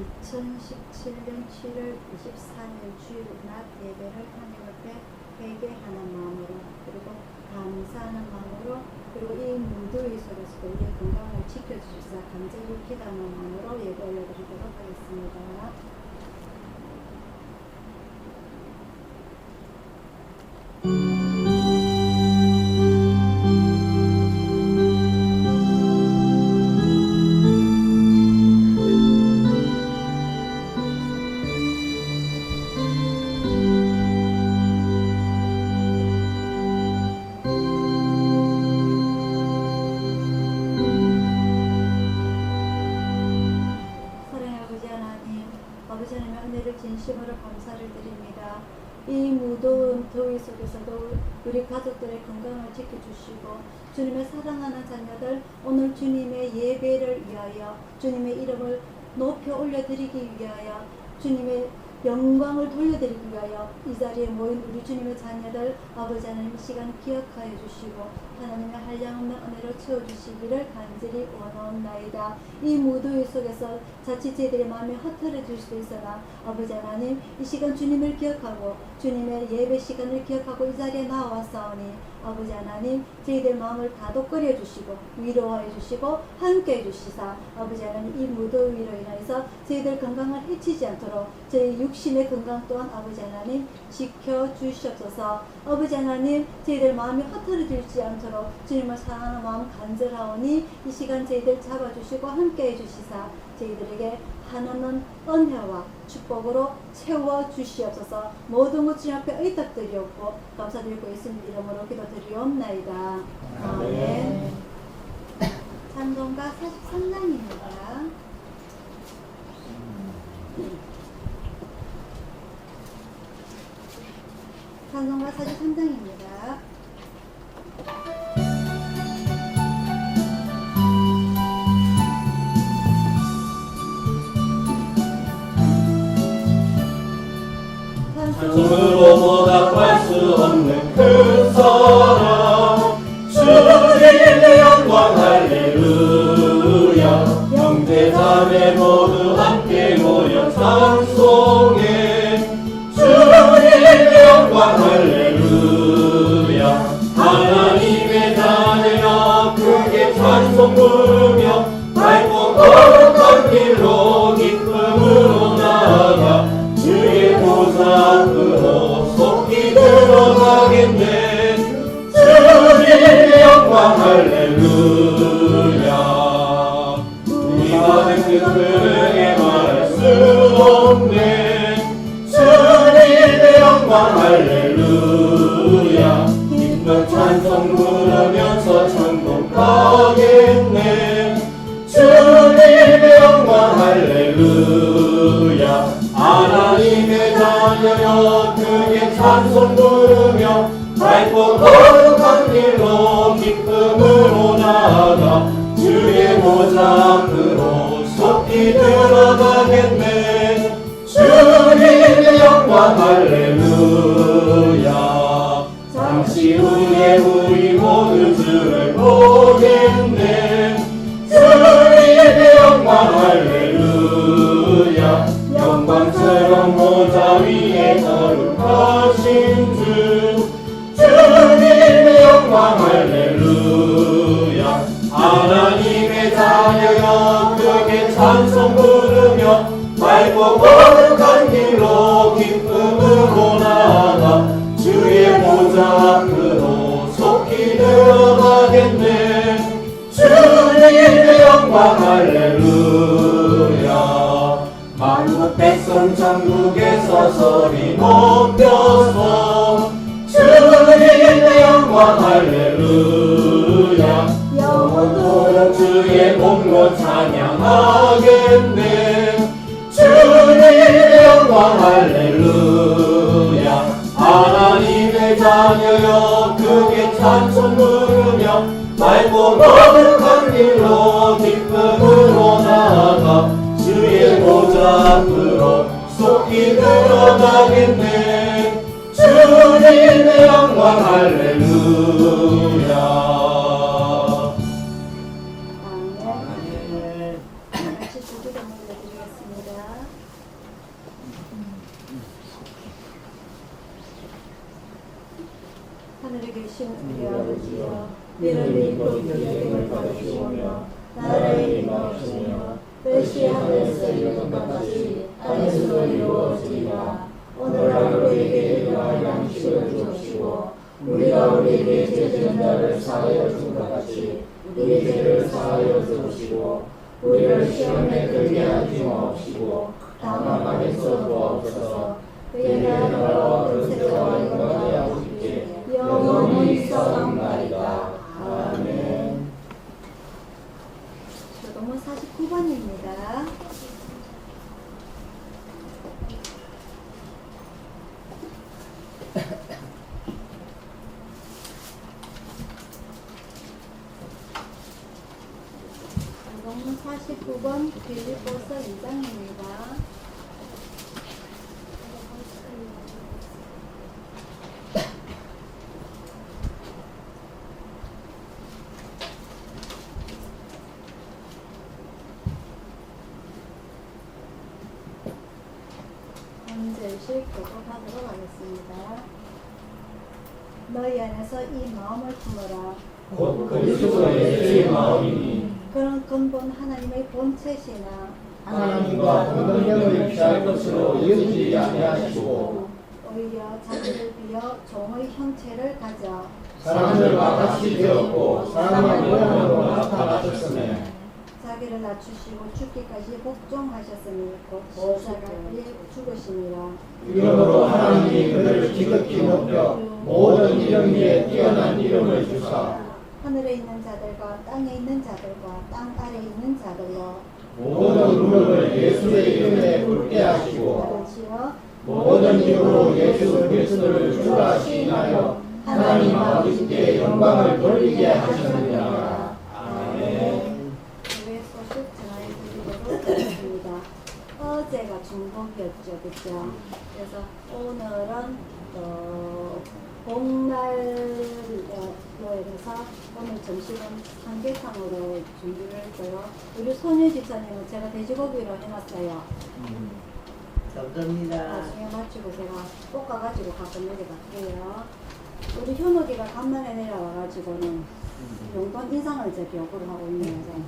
2017년 7월 24일 주일 낮 예배를 하나님 앞에 회개하는 마음으로 그리고 감사하는 마음으로 그리고 이 무더위 속에서도 우리의 건강을 지켜주셔서 간절히 기도하는 마음으로 예배 올려드리도록 하겠습니다. 진심으로 감사를 드립니다. 이 무더운 더위 속에서도 우리 가족들의 건강을 지켜주시고 주님의 사랑하는 자녀들 오늘 주님의 예배를 위하여 주님의 이름을 높여 올려드리기 위하여 주님의 영광을 돌려드리기 위하여 이 자리에 모인 우리 주님의 자녀들 아버지 하나님 이 시간 기억하여 주시고 하나님의 한량없는 은혜로 채워주시기를 간절히 원하옵나이다. 이 무더위 속에서 자칫 저희들의 마음이 흩어질 수도 있으나 아버지 하나님 이 시간 주님을 기억하고 주님의 예배 시간을 기억하고 이 자리에 나와왔사오니 아버지 하나님 저희들 마음을 다독거려 주시고 위로하여 주시고 함께해 주시사 아버지 하나님 이 무더위로 인해서 저희들 건강을 해치지 않도록 저희 육신의 건강 또한 아버지 하나님 지켜주시옵소서. 아버지 하나님 저희들 마음이 흩어지지 않도록 주님을 사랑하는 마음 간절하오니 이 시간 저희들 잡아주시고 함께해 주시사 저희들에게 하나는 은혜와 축복으로 채워주시옵소서. 모든 것 주님 앞에 의탁드리옵고 감사드리고 예수님 이름으로 기도드리옵나이다. 아멘. 찬송가 43장입니다. 찬송가 43장입니다. 찬송으로 보답할 수 없는 큰 사랑 주님의 영광 할렐루야 형제자매 모두 함께 모여 찬송해 주님의 영광 할렐루야 하나님의 자녀여 크게 찬송 부르며 밝고 거룩한 길로 기쁨으로 나아가 주의 보좌 앞으로 속히 들어가겠네 주님의 영광 할렐루야 우리 받은 그들에게 말할 수 없네 주님의 영광 할렐루야 기쁜 찬송 부르면서 천국 가겠네 주님의 영광 할렐루야 하나님의 자녀여 크게 찬송 부르며 밝고 거룩한 길로 기쁨으로 나아가 주의 보좌 앞으로 속히 들어가겠네 주님의 영광 할렐루야 잠시 후에 우리 모두 주를 보겠네 주님의 영광 할렐루야 영광스러운 보좌 위에 거룩하신 주 주님의 영광 할렐루야 하나님의 자녀여 크게 찬송 부르며 밝고 거룩한 길로 기쁨으로 나아가 주의 보좌 앞으로 속히 들어가겠네 주님의 영광 할렐루야 만국 백성 천국에서 소리 높여서 주님의 영광 할렐루야 영원토록 주의 몸으로 찬양하겠네 주님의 영광 할렐루야 하나님의 자녀여 크게 찬송 부르며 밝고 거룩한 길로 기쁨으로 나아가 주의 보좌 앞으로 속히 들어가겠네 주님의 영광 할렐루야 아멘. 같이 주기도 기도드리겠습니다. 하늘에 계신 우리 아버지여, 이름이 높이 여김을 받으시오며 나라의 임하옵시며 뜻이 하늘에서 이루어진 것 같이 땅에서도 이루어지리라. 오늘날 우리에게 일용할 양식을 주옵시고 우리가 우리에게 죄 지은 자를 사하여 준 것 같이 우리 죄를 사하여 주옵시고 우리를 시험에 들게 하지 마옵시고 다만 악에서 도와옵소서. 왜냐하면 나라와 권세와 영광이 아버지께 영원히 있사옵나이다. 아멘. 교동문 49번입니다. 교동문 49번 빌립보서 2장입니다. 언제씩 교독하도록 하겠습니다. 너희 안에서 이 마음을 품어라. 곧 그리스도 예수의 마음이니 그런 근본 하나님의 본체시나 하나님과 동등형을 취할 것으로 여기지 아니하시고 오히려 자기를 비어 종의 형체를 가져 사람들과 같이 되었고 사람의 모양으로 나타나셨으며 자기를 낮추시고 죽기까지 복종하셨으니 곧 십자가에 죽으심이라. 이러므로 하나님이 그를 지극히 높여 모든 이름 위에 뛰어난 이름을 주사 하늘에 있는 자들과 땅에 있는 자들과 땅 아래에 있는 자들로 모든 무릎을 예수의 이름에 꿇게 하시고 그렇지요. 모든 입으로 예수 그리스도를 주라 시인하여 하나님 아버지께 영광을 돌리게 하셨느니라. 아멘. 교회 소식 전해드리도록 하겠습니다. 어제가 중복이었죠, 그렇죠? 그래서 오늘은 복날로 해서 오늘 점심은 삼계탕으로 준비를 했고요. 우리 손유 집사님은 제가 돼지고기로 해놨어요. 감사합니다. 나중에 마치고 제가 볶아가지고 가끔 여기 갈게요. 우리 현옥이가 간만에 내려와가지고는 용돈 인상을 이제 요구를 하고 있네요.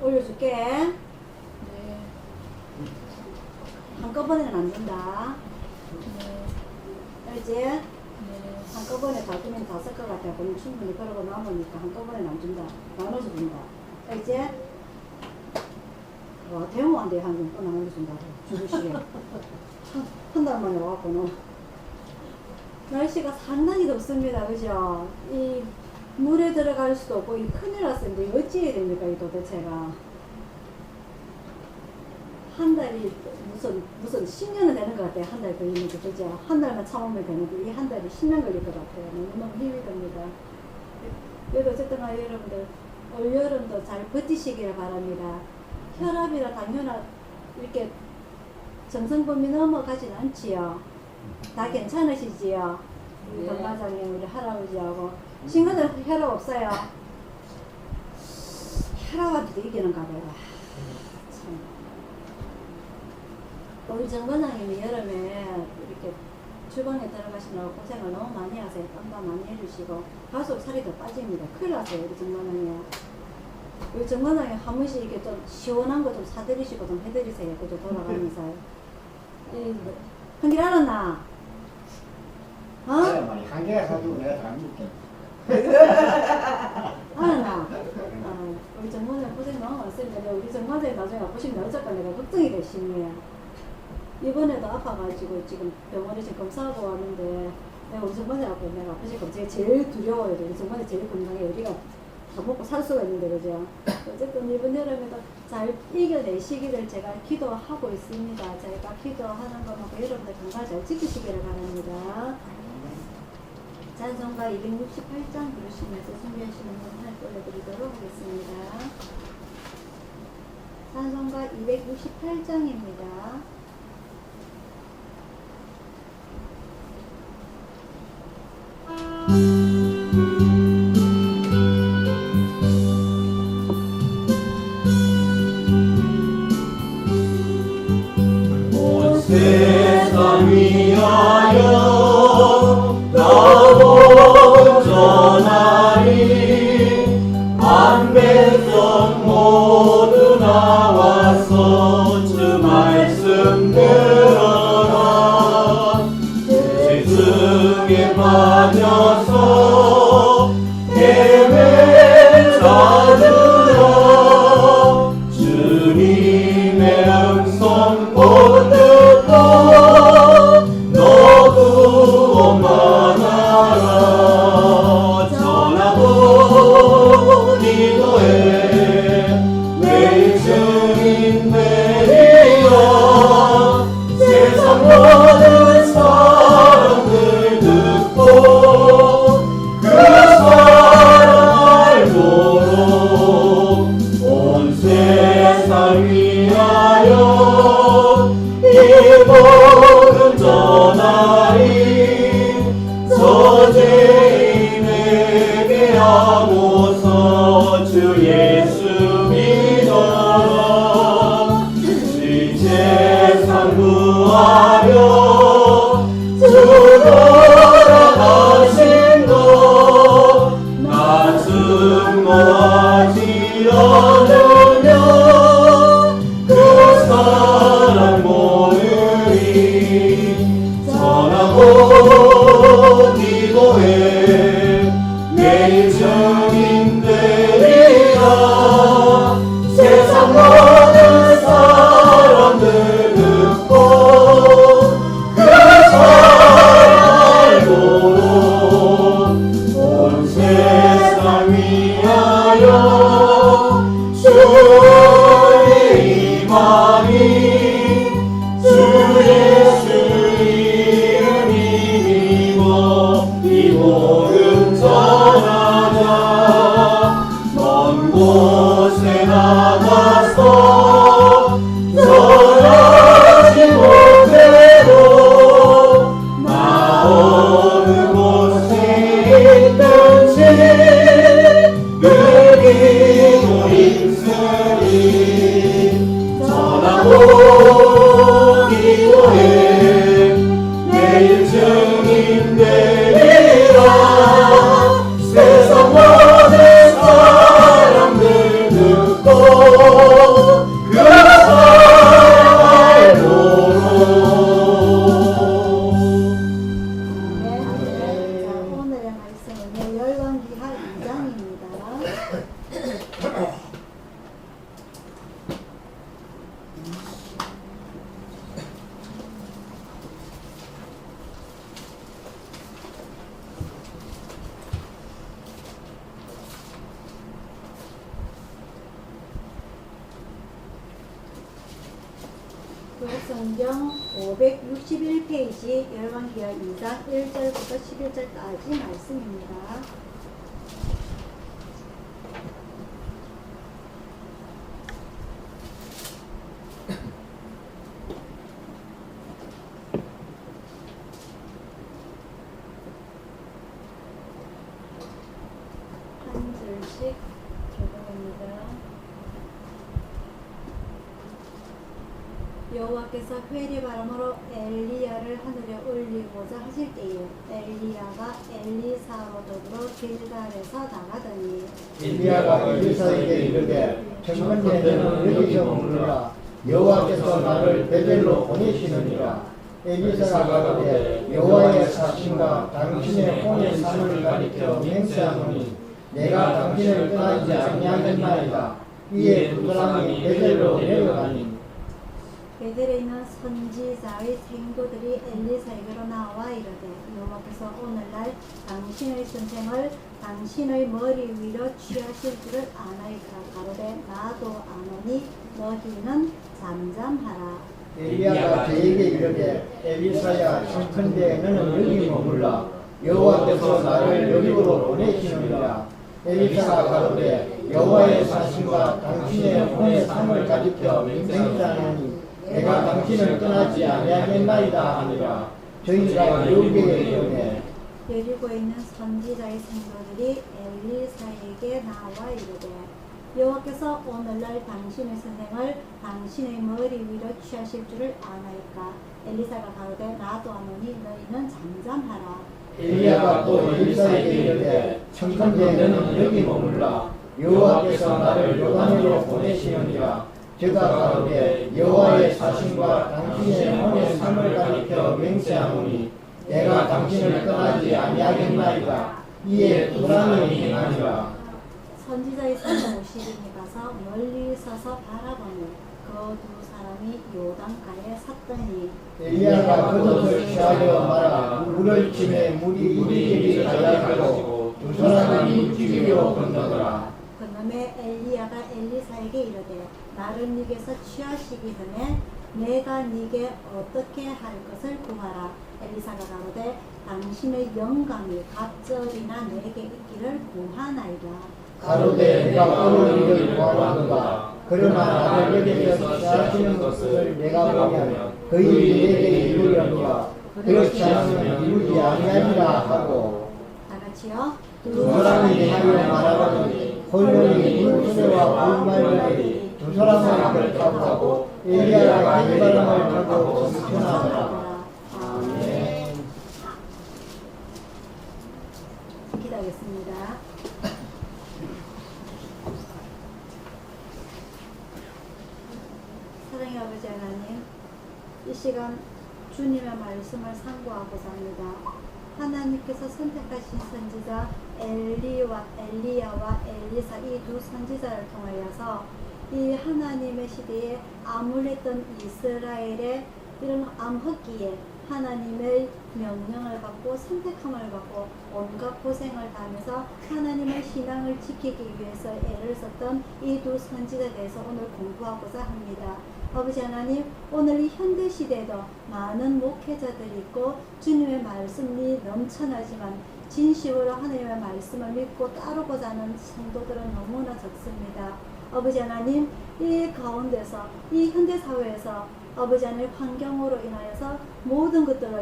올려줄게. 네. 한꺼번에는 안 준다. 알지? 한꺼번에 받으면 다 쓸 것 같아. 그럼 충분히 그러고 남으니까 한꺼번에는 안 준다. 나눠서 준다. 알지? 와, 대모한테 한 용돈 나눠준다고. 주시게. 한 달 만에 와갖고는. 날씨가 상당히 덥습니다. 그죠? 이 물에 들어갈 수도 없고, 이 큰일 났습니다. 어찌해야 됩니까? 이 도대체가. 한 달이 무슨 10년은 되는 것 같아요. 한 달 걸리는 게. 그죠? 한 달만 참으면 되는데, 이 한 달이 10년 걸릴 것 같아요. 너무너무 힘이 듭니다. 그래도 어쨌든 여러분들, 올여름도 잘 버티시기를 바랍니다. 혈압이나 당뇨나 이렇게 정성범위 넘어가진 않지요. 다 괜찮으시지요? 우리 건가장님, 우리 할아버지하고. 친구들 혈압 없어요? 혈압도 이기는가 봐요. 참. 우리 정건장님이 여름에 이렇게 주방에 들어가시느라고 고생을 너무 많이 하세요. 땀도 많이 해주시고 갈수록 살이 더 빠집니다. 큰일 났어요, 우리 정건장님. 우리 정건장님 한 번씩 이렇게 좀 시원한 거 좀 사드리시고 좀 해드리세요. 그죠? 돌아가면서요. 한길 알았나? 어? 한 개가 사주고 내가 다 먹게. 알았나? 우리 정관장 고생 너무 많습니다. 우리 정관장이 나중에 아프시면 어쩔까 내가 걱정이 되시네요. 이번에도 아파가지고 지금 병원에 지금 검사하고 왔는데 내가 우리 정관장하고 내가 아프실까 제일 두려워요. 우리 정관장 제일 건강해. 우리가 다 먹고 살 수가 있는데, 그죠? 어쨌든 이번 여름에도 잘 이겨내시기를 제가 기도하고 있습니다. 제가 기도하는 것만큼 여러분들 건강 잘 지키시기를 바랍니다. 찬송가 268장 부르시면서 준비하시는 분을 올려드리도록 하겠습니다. 찬송가 268장입니다. 위하여 나온 전하리 한 백성 모두 나와서 주 말씀 들어라 세승에 빠져서 헤매자들아 주님의 음성 못 듣고 너도 원망하라 전하고 기도해 매일 증인 되리라 세상 모든 사람들 듣고 그 사랑 알도록 온 세상 위하여 이 복음 전하리 서재인에게 하고서 주 예수 믿어라 이 세상 구하려 주 돌아가신 것 나 증거하지 않으며 그 사랑 모으리 전하고 기도해 매일 증인 되리라 세상 모든 사람들 듣고 그 사랑 알도록 온 세상 위하여 주의 임하니 주 예수 이름 힘입어 이 복음 전하자 먼 곳에 나가서 전하지 못해도 나 어느 곳에 있든지 누리고 있으니 전하고 기도해 매일 증인 되리라 세상 모든 사람들 듣고 그 사랑 알도록 네, 자, 오늘의 말씀은요, 열왕기하 2장입니다. 성경 561페이지 열왕기하 2장 1절부터 11절까지 말씀입니다. 한 절씩 교독합니다. 여호와께서 회리 바람으로 엘리야를 하늘에 올리고자 하실 때에 엘리야가 엘리사로 더불어 길갈에서 나가더니 엘리야가 엘리사에게 이르되 청컨대 너는 여기서 머무르라 여호와께서 나를 베델로 보내시느니라 엘리사가 가로되 여호와의 사심과 당신의 혼의 삶을 가리켜 맹세하노니 내가 당신을 떠나지 아니하겠나이다 이에 두 사람이 베델로 내려가니 베델에 있는 선지자의 생도들이 엘리사에게로 나와 이르되 여호와께서 오늘날 당신의 선생을 당신의 머리 위로 취하실 줄을 아나이까 가로되 나도 아노니 너희는 잠잠하라. 엘리야가 저에게 이르되 엘리사야 청컨대 너는 여기 머물라 여호와께서 나를 여기로 보내시느니라 엘리사가 가로되 여호와의 사심과 당신의 혼의 삶을 가리켜 맹세하노니 내가 당신을 떠나지 아니하겠나이다 하니라 저희가 여기에 이르되 여리고에 있는 선지자의 생도들이 엘리사에게 나와 이르되 여호와께서 오늘날 당신의 선생을 당신의 머리 위로 취하실 줄을 아나이까. 엘리사가 가로되 나도 아노니 너희는 잠잠하라. 엘리야가 또 엘리사에게 이르되 청컨대 너는 여기 머물라. 여호와께서 나를 요단으로 보내시느니라. 저가 가로되 여호와의 사신과 당신의 혼의 삶을 가리켜 맹세하노니 내가 당신을 떠나지 아니하겠나이다. 이에 두 사람이 행하니라. 선지자의 350인이 가서 멀리 서서 바라보니 그 두 사람이 요단가에 섰더니 엘리야가 겉옷을 취하여 말아 물을 치매 물이 이리저리 갈라지고 두 사람이 물길로 건너더라. 그놈의 엘리야가 엘리사에게 이르되 나를 네게서 취하시기 전에 내가 네게 어떻게 할 것을 구하라. 엘리사가 가로되 당신의 영광이 갑절이나 내게 있기를 구하나이다. 가로되 내가 오늘 일을 구하노라. 그러나 나를 여기서 취하시는 것을 내가 보면 그의 내게 이루려니와 그렇지 않으면 이루지 아니하리라 하고 다 같이요. 두 사람이 하여 말하더니 홀로니 물소리와 물말들이 두 사람을 앞을 타고 엘리야가 길바람을 타고 승천하더라. 아멘. 기도하겠습니다. 사랑의 아버지 하나님, 이 시간 주님의 말씀을 상고하고자 합니다. 하나님께서 선택하신 선지자 엘리야와 엘리사 이 두 선지자를 통하여서 이 하나님의 시대에 암울했던 이스라엘의 이런 암흑기에 하나님의 명령을 받고 선택함을 받고 온갖 고생을 다하면서 하나님의 신앙을 지키기 위해서 애를 썼던 이 두 선지자에 대해서 오늘 공부하고자 합니다. 아버지 하나님, 오늘 이 현대시대에도 많은 목회자들이 있고 주님의 말씀이 넘쳐나지만 진심으로 하나님의 말씀을 믿고 따르고자 하는 성도들은 너무나 적습니다. 아버지 하나님, 이 가운데서 이 현대사회에서 아버지 하나님 환경으로 인하여서 모든 것들로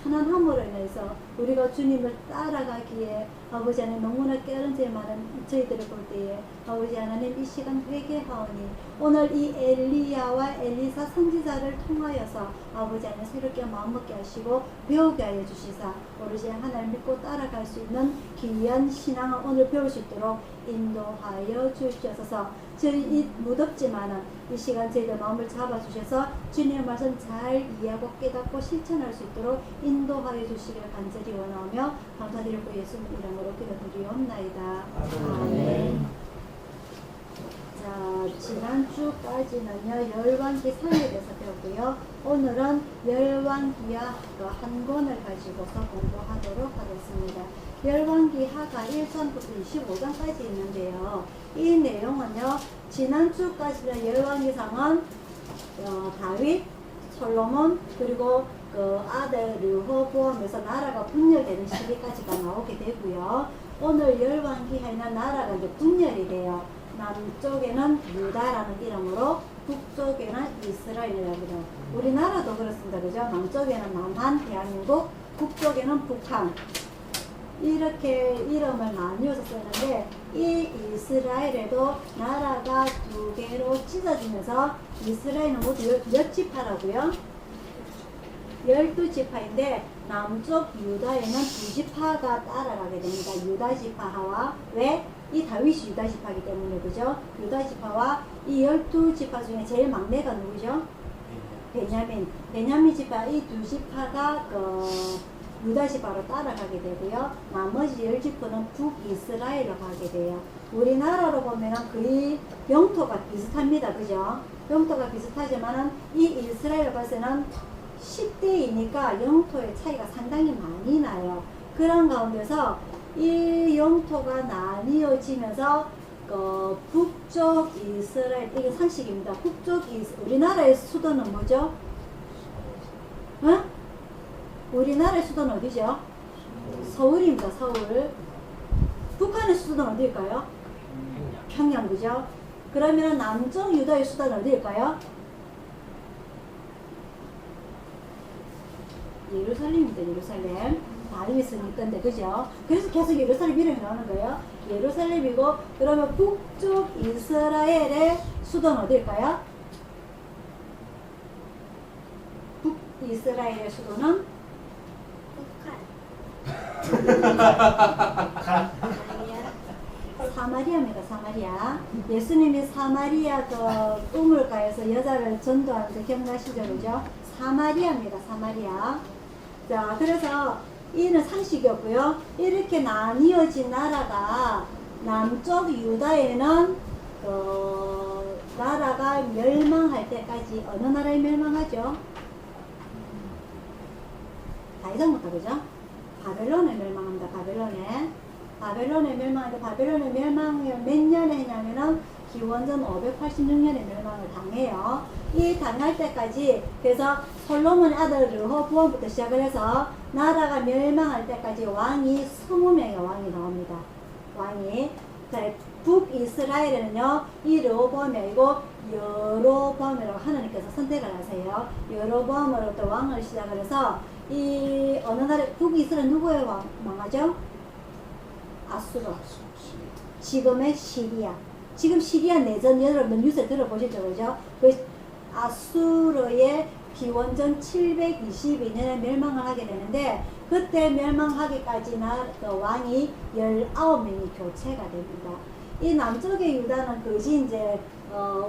편안함으로 인해서 우리가 주님을 따라가기에 아버지 하나님 너무나 깨어른지 많은 저희들을 볼 때에 아버지 하나님 이 시간 회개하오니 오늘 이 엘리야와 엘리사 선지자를 통하여서 아버지 하나님 새롭게 마음먹게 하시고 배우게 하여 주시사 오로지 하나님 믿고 따라갈 수 있는 귀한 신앙을 오늘 배울 수 있도록 인도하여 주시옵소서. 저희 이 무덥지만은 이 시간 저희들 마음을 잡아주셔서 주님의 말씀 잘 이해하고 깨닫고 실천할 수 있도록 인도하여 주시기를 간절히 원하며 감사드리고 예수님 이름으로 기도드리옵나이다. 아멘. 자, 지난주까지는요 열왕기 상에 대해서 배웠고요. 오늘은 열왕기하 한 권을 가지고서 공부하도록 하겠습니다. 열왕기 하가 1장부터 25장까지 있는데요. 이 내용은요, 지난주까지는 열왕기상은 다윗, 솔로몬, 그리고 그 아들 르호보암에서 나라가 분열되는 시기까지가 나오게 되고요. 오늘 열왕기하에는 나라가 이제 분열이 돼요. 남쪽에는 유다라는 이름으로, 북쪽에는 이스라엘이라고 해요. 우리나라도 그렇습니다. 그죠? 남쪽에는 남한, 대한민국, 북쪽에는 북한. 이렇게 이름을 나뉘어서 쓰는데 이 이스라엘에도 나라가 두 개로 찢어지면서 이스라엘은 모두 몇 지파라고요? 12지파인데 남쪽 유다에는 두 지파가 따라가게 됩니다. 유다 지파와 왜? 이 다윗이 유다 지파이기 때문에 그죠? 유다 지파와 이 12지파 중에 제일 막내가 누구죠? 베냐민 지파 이 두 지파가 유다 지파로 따라가게 되고요. 나머지 10지파는 북이스라엘로 가게 돼요. 우리나라로 보면은 거의 영토가 비슷합니다. 그죠? 영토가 비슷하지만은 이 이스라엘 발세는 10대이니까 영토의 차이가 상당히 많이 나요. 그런 가운데서 이 영토가 나뉘어지면서 북쪽 이스라엘, 이게 상식입니다. 우리나라의 수도는 뭐죠? 우리나라의 수도는 어디죠? 서울입니다. 서울. 북한의 수도는 어디일까요? 평양, 그죠? 그러면 남쪽 유다의 수도는 어디일까요? 예루살렘입니다. 예루살렘. 다윗은 있던데, 그죠? 그래서 계속 예루살렘 이름이 나오는 거예요. 예루살렘이고, 그러면 북쪽 이스라엘의 수도는 어딜까요? 북이스라엘의 수도는 사마리아입니다. 사마리아. 예수님이 사마리아 그 우물가에서 여자를 전도하는 거 기억나시죠? 그죠? 사마리아입니다. 사마리아. 자, 그래서 이는 상식이었고요. 이렇게 나뉘어진 나라가 남쪽 유다에는 나라가 멸망할 때까지 어느 나라에 멸망하죠? 다 이전부터, 그죠? 바벨론에 멸망합니다. 바벨론에 멸망하는데, 바벨론의 멸망을 몇 년에 했냐면은 기원전 586년에 멸망을 당해요. 이 당할 때까지, 그래서 솔로몬의 아들 르호보암부터 시작을 해서 나라가 멸망할 때까지 왕이 20명의 왕이 나옵니다. 왕이. 자, 북이스라엘에는요, 이 르호보암이 아니고 여로보암이라고 하나님께서 선택을 하세요. 여로보암으로부터 왕을 시작을 해서 이 어느 나라, 북이스라엘 누구의 왕하죠? 아수르. 지금의 시리아. 지금 시리아 내전 여러분 뉴스에 들어보셨죠, 그죠? 그 아수르의 기원전 722년에 멸망을 하게 되는데, 그때 멸망하기까지 그 왕이 19명이 교체가 됩니다. 이 남쪽의 유다는 그지 이제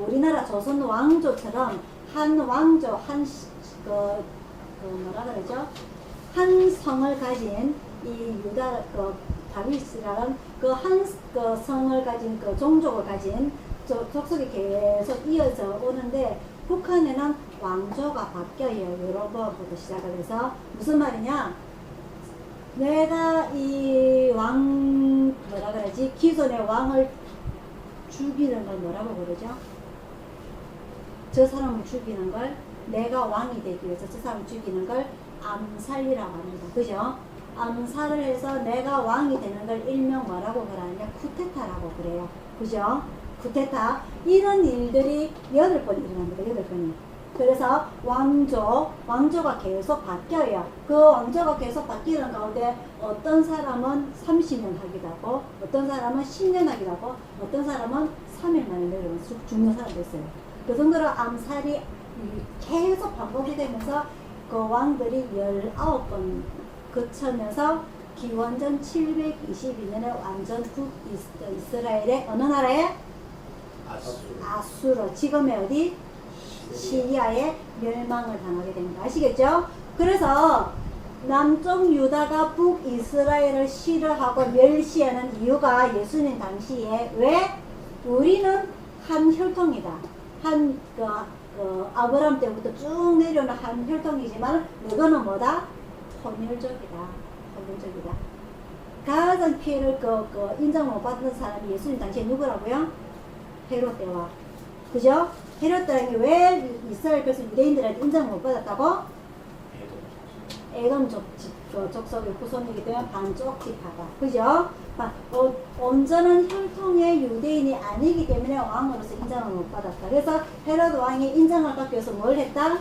우리나라 조선 왕조처럼 한 왕조 뭐라 그러죠? 한 성을 가진 이 유다 다윗이라는 그 성을 가진 그 종족을 가진 족속이 계속 이어져 오는데, 북한에는 왕조가 바뀌어요. 여로보암부터 시작을 해서. 무슨 말이냐? 내가 이 뭐라 그러지? 기존의 왕을 죽이는 걸 뭐라고 그러죠? 저 사람을 죽이는 걸, 내가 왕이 되기 위해서 저 사람을 죽이는 걸 암살이라고 합니다. 그죠? 암살을 해서 내가 왕이 되는 걸 일명 뭐라고 그러느냐? 쿠데타라고 그래요. 그죠? 쿠데타. 이런 일들이 8번 일어납니다. 8번이. 그래서 왕조가 계속 바뀌어요. 그 왕조가 계속 바뀌는 가운데 어떤 사람은 30년 하기도 하고, 어떤 사람은 10년 하기도 하고, 어떤 사람은 3일 만에 내려오면서 죽는 사람도 있어요. 그 정도로 암살이 계속 반복이 되면서 그 왕들이 19번 거쳐면서 기원전 722년에 완전 북이스라엘의 어느 나라에? 아수르. 지금의 어디? 시리아에 멸망을 당하게 됩니다. 아시겠죠? 그래서 남쪽 유다가 북이스라엘을 싫어하고 멸시하는 이유가 예수님 당시에 왜? 우리는 한 혈통이다. 아브라함 때부터 쭉 내려오는 한 혈통이지만 너희는 뭐다? 혼혈족이다. 가장 피해를 인정 못 받는 사람이 예수님 당시에 누구라고요? 헤롯 때와. 그죠? 헤롯 때는 왜 이스라엘 백성 유대인들한테 인정을 못 받았다고? 에돔 족속의 후손이기 때문에 반쪽집하다. 그죠? 온전한 혈통의 유대인이 아니기 때문에 왕으로서 인정을 못 받았다. 그래서 헤롯 왕이 인정을 받기 위해서 뭘 했다?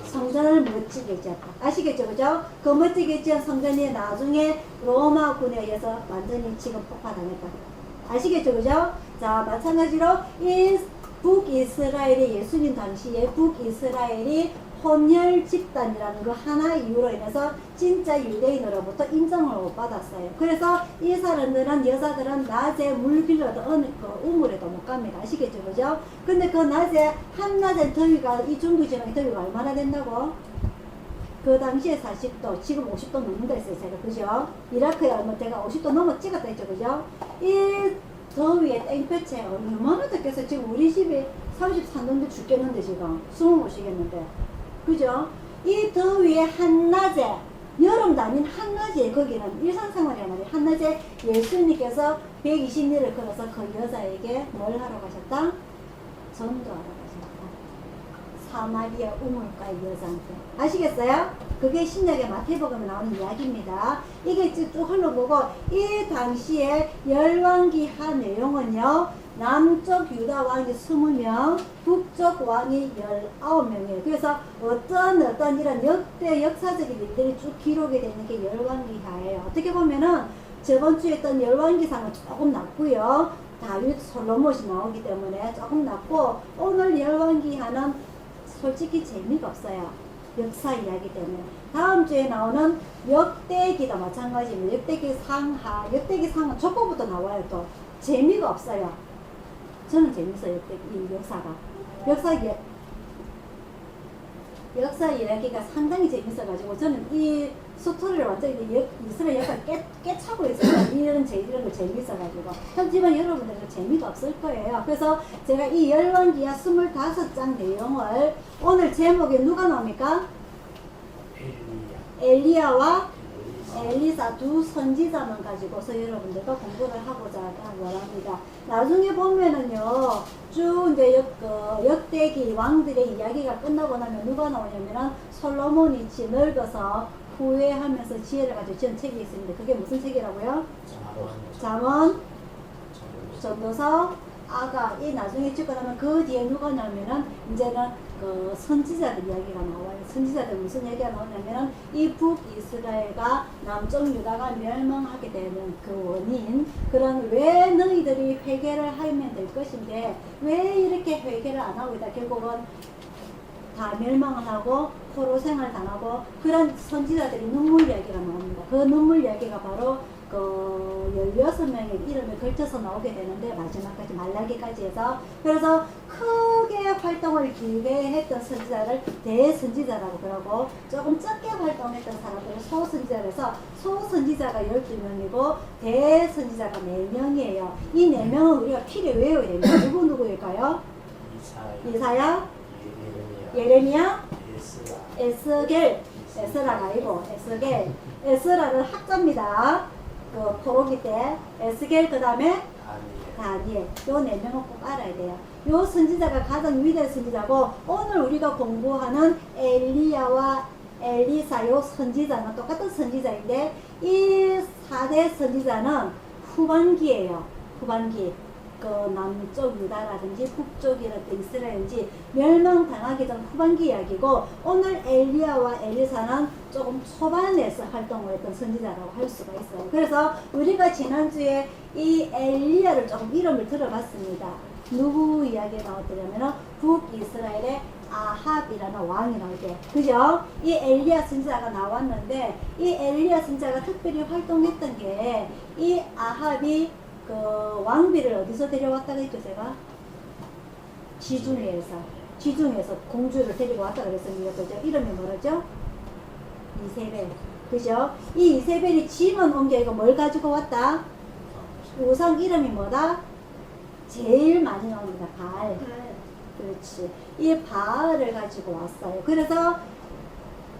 성전을 멋지게 지었다. 아시겠죠? 그죠? 그 멋지게 지은 성전이 나중에 로마군에 의해서 완전히 지금 폭파당했다. 아시겠죠? 그죠? 자, 마찬가지로 이 북이스라엘이 예수님 당시에 북이스라엘이 혼혈 집단이라는 거 하나 이유로 인해서 진짜 유대인으로부터 인정을 못 받았어요. 그래서 이 사람들은, 여자들은 낮에 물 빌려도 어느 우물에도 못 갑니다. 아시겠죠? 그죠? 근데 그 낮에, 한낮에 더위가, 이 중부 지방의 더위가 얼마나 된다고? 그 당시에 40도, 지금 50도 넘는다 했어요. 제가. 그죠? 이라크에 얼마 제가 50도 넘어 찍었다 했죠. 그죠? 이 더위에 땡볕에 얼마나 덥겠어요. 지금 우리 집에 33도인데 죽겠는데 지금. 숨을 못 쉬겠는데. 그죠? 이 더위에 한낮에, 여름도 아닌 한낮에, 거기는 일상생활이란 말이에요. 한낮에 예수님께서 120리를 걸어서 그 여자에게 뭘 하러 가셨다? 전도하러 가셨다. 사마리아 우물가의 여자한테. 아시겠어요? 그게 신약의 마태복음에 나오는 이야기입니다. 이게 쭉 흘러보고, 이 당시에 열왕기하 내용은요, 남쪽 유다 왕이 20명, 북쪽 왕이 19명이에요. 그래서 어떤 이런 역대 역사적인 일들이 쭉 기록이 되는 게 열왕기하예요. 어떻게 보면은 저번 주에 했던 열왕기상은 조금 낮고요. 다윗 솔로몬이 나오기 때문에 조금 낮고, 오늘 열왕기하는 솔직히 재미가 없어요. 역사 이야기 때문에. 다음 주에 나오는 역대기도 마찬가지입니다. 역대기 상하, 역대기 상하 족보부터 나와요. 또 재미가 없어요. 저는 재밌어요. 이 역사 이야기가 상당히 재밌어가지고 저는 이 스토리를 완전히 이스라엘 역사를 깨차고 있어요. 이런 걸 재밌어가지고. 하지만 여러분들은 재미가 없을 거예요. 그래서 제가 이 열왕기하 25장 내용을 오늘 제목에 누가 나옵니까? 엘리야와 엘리사 두 선지자만 가지고서 여러분들과 공부를 하고자 원합니다. 나중에 보면은요, 쭉 이제 역대기 왕들의 이야기가 끝나고 나면 누가 나오냐면은 솔로몬이 늙어서 후회하면서 지혜를 가지고 지은 책이 있습니다. 그게 무슨 책이라고요? 잠언, 전도서, 아가. 이 나중에 찍고 나면 그 뒤에 누가 나오면은 이제는 그 선지자들 이야기가 나와요. 선지자들 무슨 얘기가 나오냐면은 이 북이스라엘과 남쪽 유다가 멸망하게 되는 그 원인, 그런 왜 너희들이 회개를 하면 될 것인데 왜 이렇게 회개를 안 하고 있다. 결국은 다 멸망을 하고 포로 생활 당하고 그런 선지자들이 눈물 이야기가 나옵니다. 그 눈물 이야기가 바로 그 16명의 이름에 걸쳐서 나오게 되는데, 마지막까지 말라기까지 해서. 그래서 크게 활동을 길게 했던 선지자를 대선지자라고 그러고, 조금 적게 활동했던 사람들을 소선지자라서 소선지자가 12명이고 대선지자가 4명이에요. 이 4명은 우리가 필히 외워야 됩니다. 누구일까요? 이사야, 예레미야, 에스겔. 에스라가 아니고 에스겔. 에스라는 학자입니다. 그 포로기 때 에스겔, 그 다음에 다니엘. 요 4명은 꼭 알아야 돼요. 요 선지자가 가장 위대한 선지자고, 오늘 우리가 공부하는 엘리야와 엘리사 요 선지자는 똑같은 선지자인데, 이 4대 선지자는 후반기예요. 후반기. 그 남쪽 유다라든지 북쪽이라든지 이스라엘인지 멸망당하기 전 후반기 이야기고, 오늘 엘리야와 엘리사는 조금 초반에서 활동을 했던 선지자라고 할 수가 있어요. 그래서 우리가 지난주에 이 엘리야를 조금 이름을 들어봤습니다. 누구 이야기가 나왔더냐면 북이스라엘의 아합이라는 왕이 나오게. 그죠? 이 엘리야 선지자가 나왔는데, 이 엘리야 선지자가 특별히 활동했던 게, 이 아합이 그 왕비를 어디서 데려왔다고 했죠, 제가? 지중에서 공주를 데리고 왔다 그랬습니다. 그죠? 이름이 뭐라죠? 이세벨. 그죠? 이 이세벨이 짐은 옮겨 이거 뭘 가지고 왔다? 우상 이름이 뭐다? 제일 많이 나옵니다. 바알. 그렇지. 이 바알을 가지고 왔어요. 그래서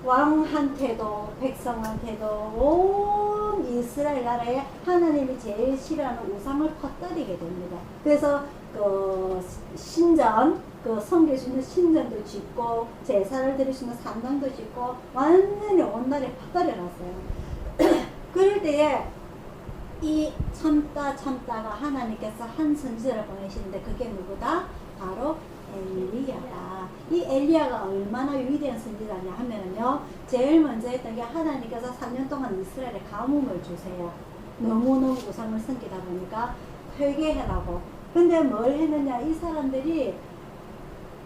왕한테도 백성한테도 온 이스라엘 나라에 하나님이 제일 싫어하는 우상을 퍼뜨리게 됩니다. 그래서 그 신전, 그 섬길 수 있는 신전도 짓고 제사를 드릴 수 있는 산당도 짓고 완전히 온 나라에 퍼뜨려놨어요. 그럴 때에 이 참다가 하나님께서 한 선지자를 보내시는데, 그게 누구다? 바로 엘리야다. 이 엘리야가 얼마나 위대한 선지자냐 하면은요, 제일 먼저 했던 게 하나님께서 3년 동안 이스라엘에 가뭄을 주세요. 너무너무 우상을 섬기다 보니까 회개해라고. 근데 뭘 했느냐, 이 사람들이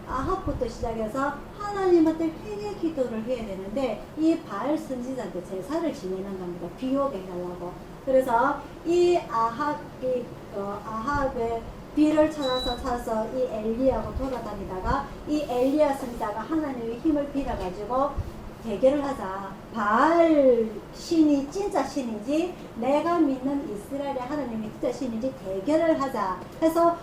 아합부터 시작해서 하나님한테 회개 기도를 해야 되는데, 이 바알 선지자한테 제사를 지내는 겁니다. 비 오게 해달라고. 그래서 이 아합의 비를 찾아서 이 엘리야하고 돌아다니다가 이 엘리야 선지자가 하나님의 힘을 빌어가지고 대결을 하자. 바알 신이 진짜 신인지 내가 믿는 이스라엘의 하나님이 진짜 신인지 대결을 하자 해서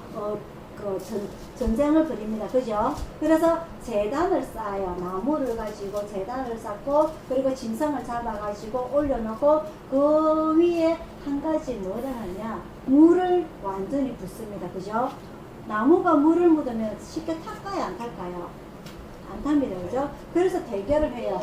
전쟁을 벌입니다. 그죠? 그래서 제단을 쌓아요. 나무를 가지고 제단을 쌓고, 그리고 짐승을 잡아가지고 올려놓고, 그 위에 한 가지 뭐를 하냐, 물을 완전히 붓습니다. 그죠? 나무가 물을 묻으면 쉽게 탈까요? 안 탈까요? 안 탑니다. 그죠? 그래서 대결을 해요.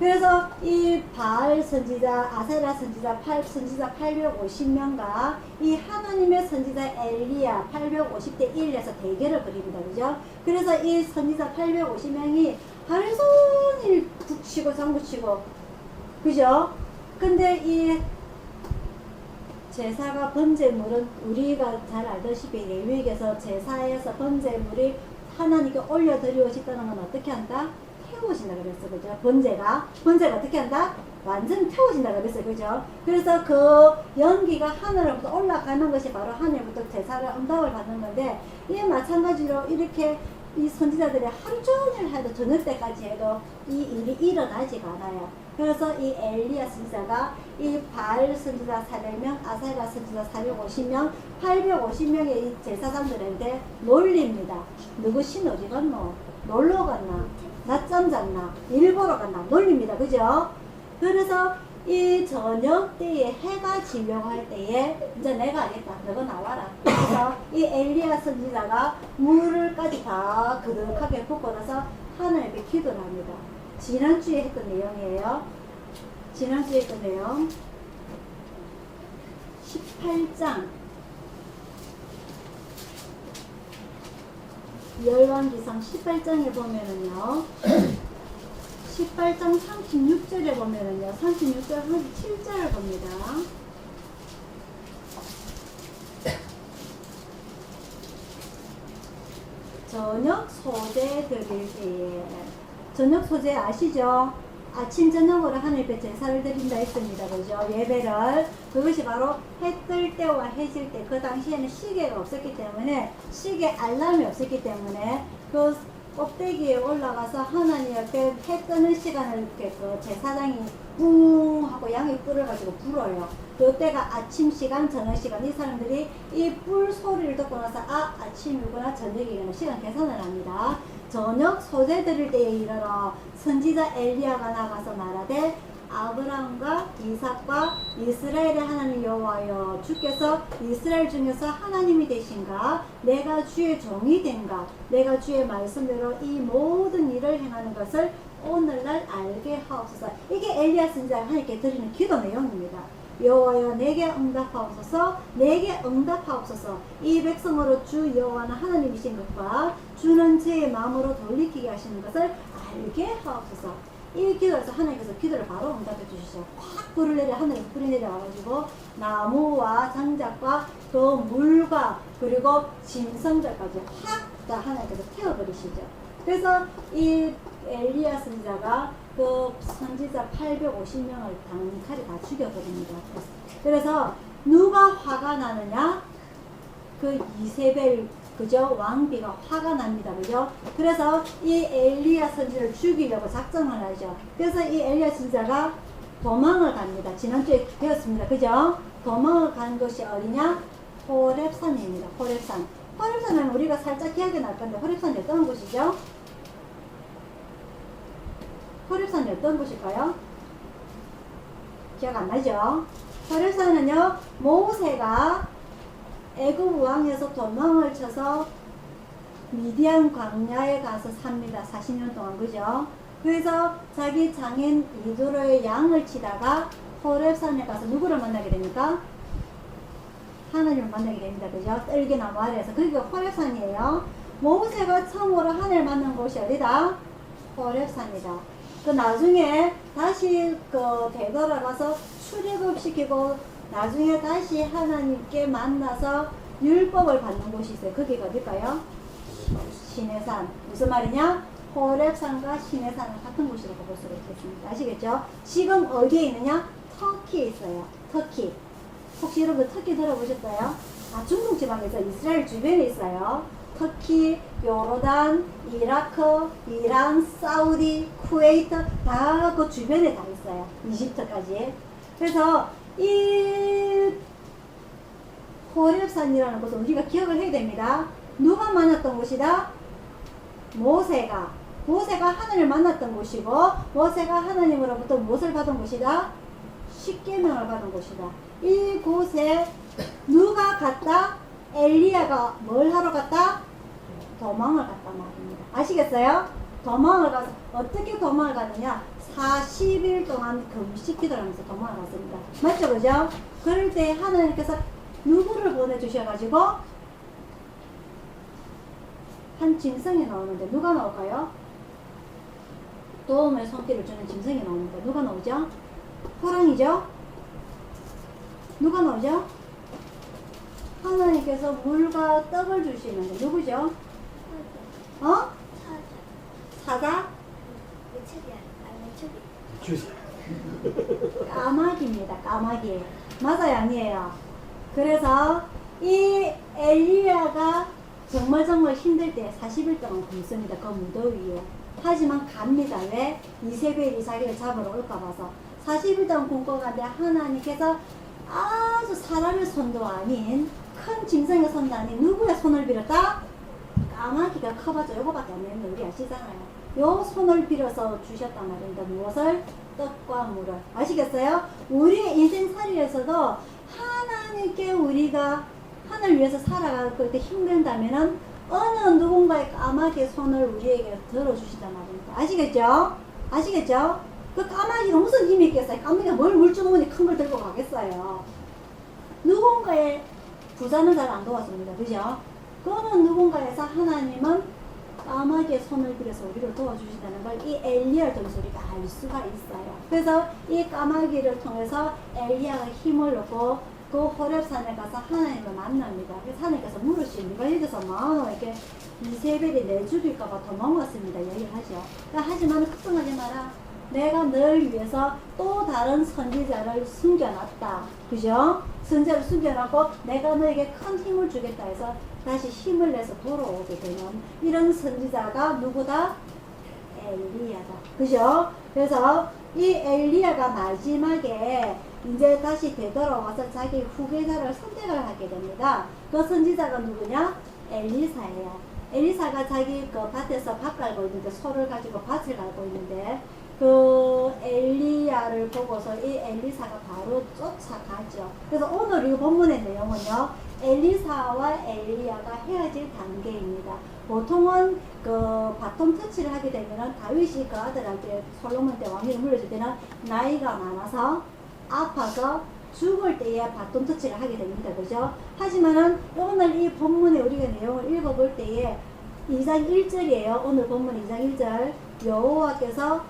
그래서 이 바알 선지자, 아세라 선지자, 선지자 850명과 이 하나님의 선지자 엘리야 850대 1에서 대결을 벌입니다. 그죠? 그래서 이 선지자 850명이 하루 종일 북치고 장구치고, 그죠? 근데 이 제사가 번제물은 우리가 잘 알다시피 레위기에서 제사에서 번제물이 하나님께 올려드리고 싶다는 건 어떻게 한다? 태워진다 그랬어. 그죠? 번제가 어떻게 한다? 완전 태워진다 그랬어요. 그죠? 그래서 그 연기가 하늘로부터 올라가는 것이 바로 하늘부터 제사를 응답을 받는 건데, 이 마찬가지로 이렇게 이 선지자들이 하루 종일 해도 저녁 때까지 해도 이 일이 일어나지가 않아요. 그래서 이 엘리야 선지자가 이 바알 선지자 400명, 아사랴 선지자 450명, 850명의 이 제사장들한테 놀립니다. 누구 신 어디 갔노? 놀러 갔나? 낮잠 잤나? 일 보러 갔나? 놀립니다. 그죠? 그래서 이 저녁 때에 해가 지려고 할 때에 이제 내가 알겠다. 너가 나와라. 그래서 이 엘리야 선지자가 물을까지 다 그득하게 붓고 나서 하나님께 기도를 합니다. 지난주에 했던 내용이에요. 지난주에 했던 내용 18장 열왕기상 18장에 보면은요, 18장 36절에 보면은요, 36절 37절을 봅니다. 저녁 소재 드릴 때에, 저녁 소재 아시죠? 아침 저녁으로 하늘께 제사를 드린다 했습니다. 그죠? 예배를. 그것이 바로 해 뜰 때와 해 질 때, 그 당시에는 시계가 없었기 때문에, 시계 알람이 없었기 때문에 그 꼭대기에 올라가서 하나님 옆에 해 뜨는 시간을 이렇게 그 제사장이 뿡 하고 양이 뿔을 가지고 불어요. 그때가 아침 시간, 저녁 시간, 이 사람들이 이 뿔 소리를 듣고 나서 아침이구나 저녁이구나 시간 계산을 합니다. 저녁 소재 드릴 때에 이르러 선지자 엘리야가 나가서 말하되 아브라함과 이삭과 이스라엘의 하나님 여호와여, 주께서 이스라엘 중에서 하나님이 되신가? 내가 주의 종이 된가? 내가 주의 말씀대로 이 모든 일을 행하는 것을 오늘날 알게 하옵소서. 이게 엘리야 선지자가 하나님께 드리는 기도 내용입니다. 여호와여, 내게 응답하옵소서. 내게 응답하옵소서. 이 백성으로 주 여호와는 하나님이신 것과 주는 제 마음으로 돌이키게 하시는 것을 알게 하옵소서. 이 기도에서 하나님께서 기도를 바로 응답해 주시죠. 확 불을 내려, 하늘에서 불이 내려와가지고 나무와 장작과 그 물과 그리고 짐승들까지 확 다 하나님께서 태워버리시죠. 그래서 이 엘리야 선지자가 그 선지자 850명을 단칼에 다 죽여버립니다. 그래서 누가 화가 나느냐? 그 이세벨, 그죠? 왕비가 화가 납니다. 그죠? 그래서 이 엘리야 선지자를 죽이려고 작정을 하죠. 그래서 이 엘리야 선지자가 도망을 갑니다. 지난주에 배웠습니다. 그죠? 도망을 간 것이 어디냐? 호렙산입니다. 호렙산. 호렙산은 우리가 살짝 기억이 날 건데, 호렙산이 어떤 곳이죠? 호렙산이 어떤 곳일까요? 기억 안 나죠? 호렙산은요, 모세가 애굽 왕에서 도망을 쳐서 미디안 광야에 가서 삽니다. 40년 동안. 그죠? 그래서 자기 장인 이드로의 양을 치다가 호렙산에 가서 누구를 만나게 됩니까? 하나님을 만나게 됩니다. 그죠? 떨기나무 아래에서. 그게 호렙산이에요. 모세가 처음으로 하나님을 만난 곳이 어디다? 호렙산이다. 그 나중에 다시 그 되돌아가서 출애굽시키고 나중에 다시 하나님께 만나서 율법을 받는 곳이 있어요. 거기가 어딜까요? 시내산. 무슨 말이냐? 호렙산과 시내산은 같은 곳이라고 볼 수가 있겠습니다. 아시겠죠? 지금 어디에 있느냐? 터키에 있어요. 터키. 혹시 여러분 터키 들어보셨어요? 중동 지방에서 이스라엘 주변에 있어요. 터키, 요르단, 이라크, 이란, 사우디, 쿠웨이트 다 그 주변에 다 있어요. 이집트까지. 그래서 이 호렙산이라는 것은 우리가 기억을 해야 됩니다. 누가 만났던 곳이다? 모세가 하나님을 만났던 곳이고, 모세가 하나님으로부터 무엇을 받은 곳이다? 십계명을 받은 곳이다. 이곳에 누가 갔다? 엘리야가 뭘 하러 갔다? 도망을 갔단 말입니다. 아시겠어요? 도망을 가서 어떻게 도망을 가느냐? 40일 동안 금식 기도를 하면서 도망을 갔습니다. 맞죠, 그죠? 그럴 때 하나님께서 누구를 보내주셔가지고 한 짐승이 나오는데 누가 나올까요? 도움의 손길을 주는 짐승이 나옵니다. 누가 나오죠? 호랑이죠? 누가 나오죠? 하나님께서 물과 떡을 주시는데 누구죠? 어? 사자? 까마귀입니다. 까마귀. 맞아요, 아니에요? 그래서 이 엘리야가 정말 힘들 때 40일 동안 굶습니다. 그 무더위에. 하지만 갑니다. 왜? 이세벨이 자기를 잡으러 올까 봐서. 40일 동안 굶고 가는데 하나님께서 아주 사람의 손도 아닌 큰 짐승의 손도 아닌 누구의 손을 빌었다? 까마귀가 커봤자 요거밖에 안 되는데 우리 아시잖아요. 요 손을 빌어서 주셨단 말입니다. 무엇을? 떡과 물을. 아시겠어요? 우리의 인생살이에서도 하나님께 우리가 하늘 위해서 살아가고 힘든다면은 어느 누군가의 까마귀의 손을 우리에게 들어주시단 말입니다. 아시겠죠? 아시겠죠? 그 까마귀가 무슨 힘이 있겠어요? 까마귀가 뭘 물주머니 큰 걸 들고 가겠어요? 누군가의 부자는 잘 안 도와줍니다. 그죠? 그거는 누군가에서 하나님은 까마귀의 손을 빌어서 우리를 도와주신다는 걸 이 엘리야를 통해서 우리가 알 수가 있어요. 그래서 이 까마귀를 통해서 엘리야가 힘을 얻고 그 호렙산에 가서 하나님을 만납니다. 그래서 하나님께서 물으십니다. 네가 여기서 막 이렇게 이세벨이 내 죽일까봐 도망왔습니다. 얘기를 하죠. 하지만 걱정하지 마라. 내가 널 위해서 또 다른 선지자를 숨겨놨다. 그죠? 선지자를 숨겨놨고 내가 너에게 큰 힘을 주겠다 해서 다시 힘을 내서 돌아오게 되는 이런 선지자가 누구다? 엘리야다. 그죠? 그래서 이 엘리야가 마지막에 이제 다시 되돌아와서 자기 후계자를 선택을 하게 됩니다. 그 선지자가 누구냐? 엘리사예요. 엘리사가 자기 그 밭에서 밭 갈고 있는데 소를 가지고 밭을 갈고 있는데 그 엘리야를 보고서 이 엘리사가 바로 쫓아가죠. 그래서 오늘 이 본문의 내용은요, 엘리사와 엘리야가 헤어질 단계입니다. 보통은 그 바통 터치를 하게 되면은 다윗이 그 아들한테 솔로몬 때 왕위를 물려줄 때는 나이가 많아서 아파서 죽을 때에 바통 터치를 하게 됩니다. 그죠? 하지만은 오늘 이 본문의 우리가 내용을 읽어볼 때에 2장 1절이에요. 오늘 본문 2장 1절. 여호와께서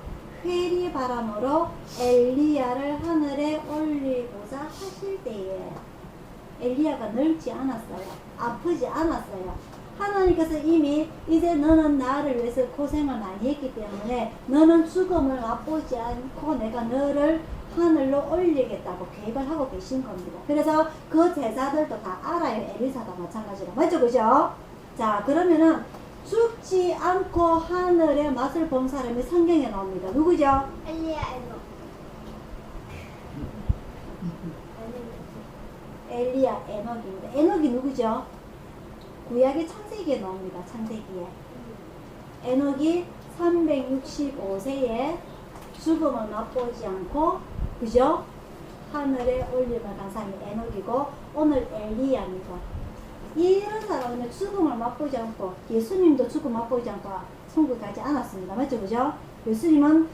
회리 바람으로 엘리야를 하늘에 올리고자 하실 때에 엘리야가 늙지 않았어요. 아프지 않았어요. 하나님께서 이미 이제 너는 나를 위해서 고생을 많이 했기 때문에 너는 죽음을 맛보지 않고 내가 너를 하늘로 올리겠다고 계획을 하고 계신 겁니다. 그래서 그 제자들도 다 알아요. 엘리사도 마찬가지로. 맞죠? 그죠? 자, 그러면은 죽지 않고 하늘의 맛을 본 사람이 성경에 나옵니다. 누구죠? 엘리야 에녹. 엘리야 에녹입니다. 에녹이 누구죠? 구약의 창세기에 나옵니다. 창세기에. 에녹이 365세에 죽음을 맛보지 않고, 그죠? 하늘에 올림을 간 사람이 에녹이고, 오늘 엘리야입니다. 이런 사람은 죽음을 맛보지 않고, 예수님도 죽음 맛보지 않고 천국 가지 않았습니다. 맞죠? 그죠? 예수님은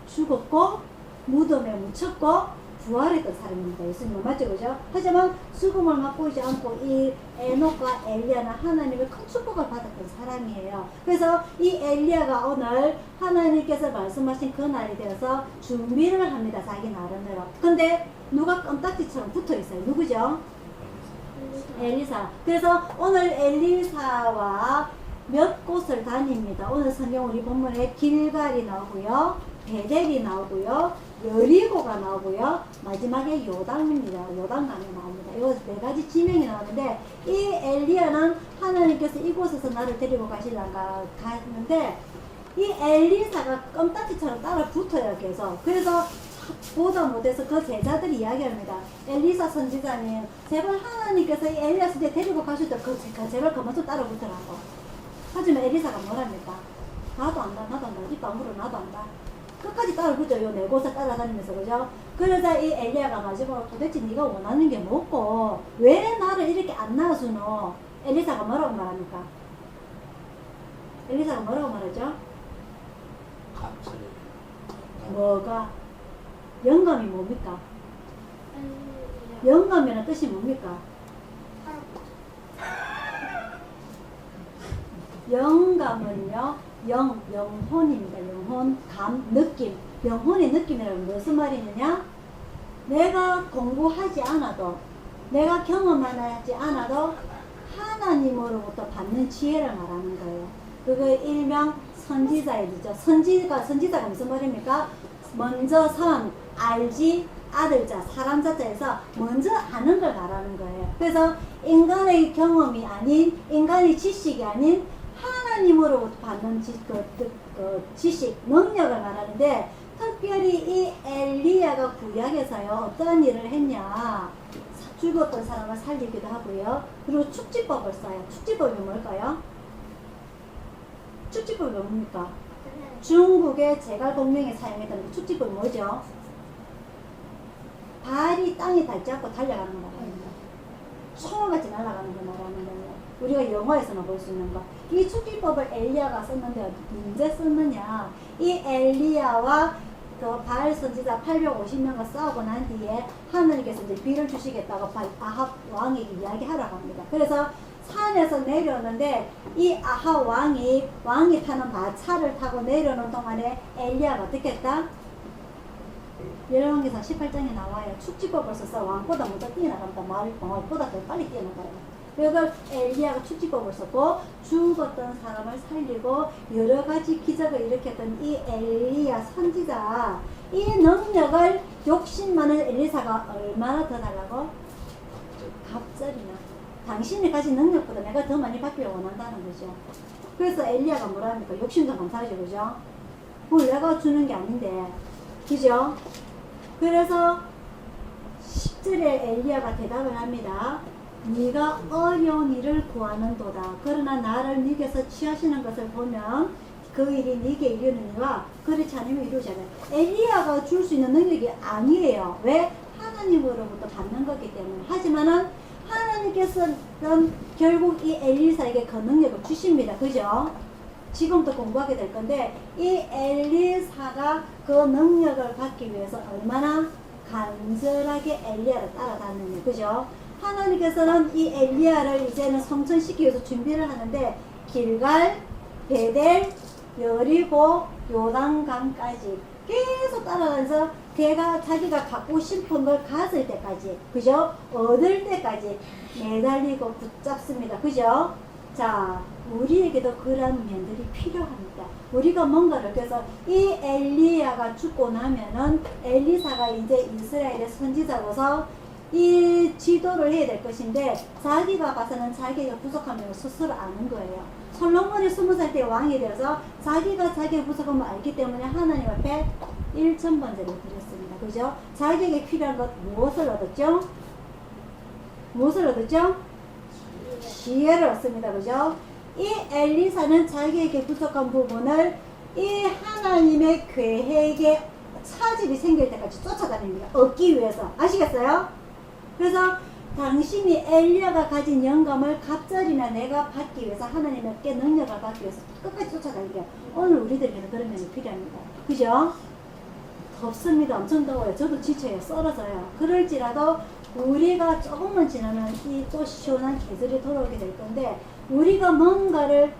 죽었고, 무덤에 묻혔고, 부활했던 사람입니다. 예수님은. 맞죠? 그죠? 하지만 죽음을 맛보지 않고 이 에녹과 엘리야는 하나님의 큰 축복을 받았던 사람이에요. 그래서 이 엘리야가 오늘 하나님께서 말씀하신 그 날이 되어서 준비를 합니다. 자기 나름대로. 근데 누가 껌딱지처럼 붙어 있어요. 누구죠? 엘리사. 그래서 오늘 엘리사와 몇 곳을 다닙니다. 오늘 성경 우리 본문에 길갈이 나오고요, 베델이 나오고요, 여리고가 나오고요, 마지막에 요단입니다. 요단강이 나옵니다. 이 네 가지 지명이 나오는데 이 엘리야는 하나님께서 이곳에서 나를 데리고 가시려가 가는데 이 엘리사가 껌딱지처럼 따라 붙어요. 그래서 보다 못해서 그 제자들이 이야기합니다. 엘리사 선지자님, 제발 하나님께서 이 엘리야 선지자 데리고 가실 때 제발 그만 좀 따라 붙으라고. 하지만 엘리사가 뭐랍니까? 나도 안다, 나도 안다, 네 방으로 나도 안다. 끝까지 따라 붙어요. 네 곳을 따라다니면서. 그죠? 그러자 이 엘리야가 마지막으로 도대체 네가 원하는 게 뭐고 왜 나를 이렇게 안 낳아주노? 엘리사가 뭐라고 말합니까? 엘리사가 뭐라고 말하죠? 뭐가? 영감이 뭡니까? 영감이라는 뜻이 뭡니까? 영감은요, 영혼입니다. 영혼, 감, 느낌. 영혼의 느낌이라는 무슨 말이느냐? 내가 공부하지 않아도, 내가 경험하지 않아도 하나님으로부터 받는 지혜를 말하는 거예요. 그거 일명 선지자의 일이죠. 선지자가 무슨 말입니까? 먼저 선, 알지, 아들자, 사람 자체에서 먼저 아는 걸 말하는 거예요. 그래서 인간의 경험이 아닌, 인간의 지식이 아닌 하나님으로부터 받는 지식, 능력을 말하는데, 특별히 이 엘리야가 구약에서요, 어떤 일을 했냐. 죽었던 사람을 살리기도 하고요. 그리고 축지법을 써요. 축지법이 뭘까요? 축지법이 뭡니까? 중국의 제갈공명에 사용했던 축지법이 뭐죠? 발이 땅에 닿지 않고 달려가는 거 말합니다. 총알같이 날아가는 거 말하는 거예요. 우리가 영화에서만 볼 수 있는 거. 이 축지법을 엘리야가 썼는데 언제 썼느냐? 이 엘리야와 그 바알 선지자 850명과 싸우고 난 뒤에 하느님께서 이제 비를 주시겠다고 아합 왕에게 이야기하라고 합니다. 그래서 산에서 내려오는데 이 아합 왕이 타는 마차를 타고 내려오는 동안에 엘리야가 어떻게 했다? 열왕기상 18장에 나와요. 축지법을 써서 왕보다 먼저 뛰어나간다. 왕보다 더 빨리 뛰어나가요. 그래서 엘리야가 축지법을 썼고 죽었던 사람을 살리고 여러 가지 기적을 일으켰던 이 엘리야 선지자, 이 능력을 욕심 많은 엘리사가 얼마나 더 달라고? 갑절이나. 당신이 가진 능력보다 내가 더 많이 받기를 원한다는 거죠. 그래서 엘리야가 뭐라 합니까? 욕심도 감사하죠. 그죠? 그걸 내가 주는 게 아닌데. 그죠? 그래서 10절에 엘리야가 대답을 합니다. 네가 어려운 일을 구하는도다. 그러나 나를 네게서 취하시는 것을 보면 그 일이 네게 이르느니와 그렇지 않으면 이루지 않아요. 엘리야가 줄 수 있는 능력이 아니에요. 왜? 하나님으로부터 받는 거기 때문에. 하지만은 하나님께서는 결국 이 엘리사에게 그 능력을 주십니다. 그죠? 지금도 공부하게 될 건데 이 엘리사가 그 능력을 받기 위해서 얼마나 간절하게 엘리야를 따라다니느냐. 그죠? 하나님께서는 이 엘리야를 이제는 성천시키기 위해서 준비를 하는데 길갈, 베델, 여리고, 요단강까지 계속 따라가면서 자기가 갖고 싶은 걸 가질 때까지, 그죠? 얻을 때까지 매달리고 붙잡습니다. 그죠? 자, 우리에게도 그런 면들이 필요합니다. 우리가 뭔가를, 그래서 이 엘리야가 죽고 나면은 엘리사가 이제 이스라엘의 선지자로서 이 지도를 해야 될 것인데 자기가 봐서는 자기가 부족함을 스스로 아는 거예요. 솔로몬이 20살 때 왕이 되어서 자기가 자기의 부족함을 알기 때문에 하나님 앞에 1,000번째를 드렸습니다. 그죠? 자기에게 필요한 것 무엇을 얻었죠? 무엇을 얻었죠? 지혜를 얻습니다. 그죠? 이 엘리사는 자기에게 부족한 부분을 이 하나님의 계획에 차질이 생길 때까지 쫓아다닙니다. 얻기 위해서. 아시겠어요? 그래서 당신이 엘리야가 가진 영감을 갑절이나 내가 받기 위해서 하나님께 능력을 받기 위해서 끝까지 쫓아다니게요. 오늘 우리들에게는 그런 면이 필요합니다. 그죠? 덥습니다. 엄청 더워요. 저도 지쳐요. 썰어져요. 그럴지라도 우리가 조금만 지나면 이 또 시원한 계절이 돌아오게 될 건데 우리가 뭔가를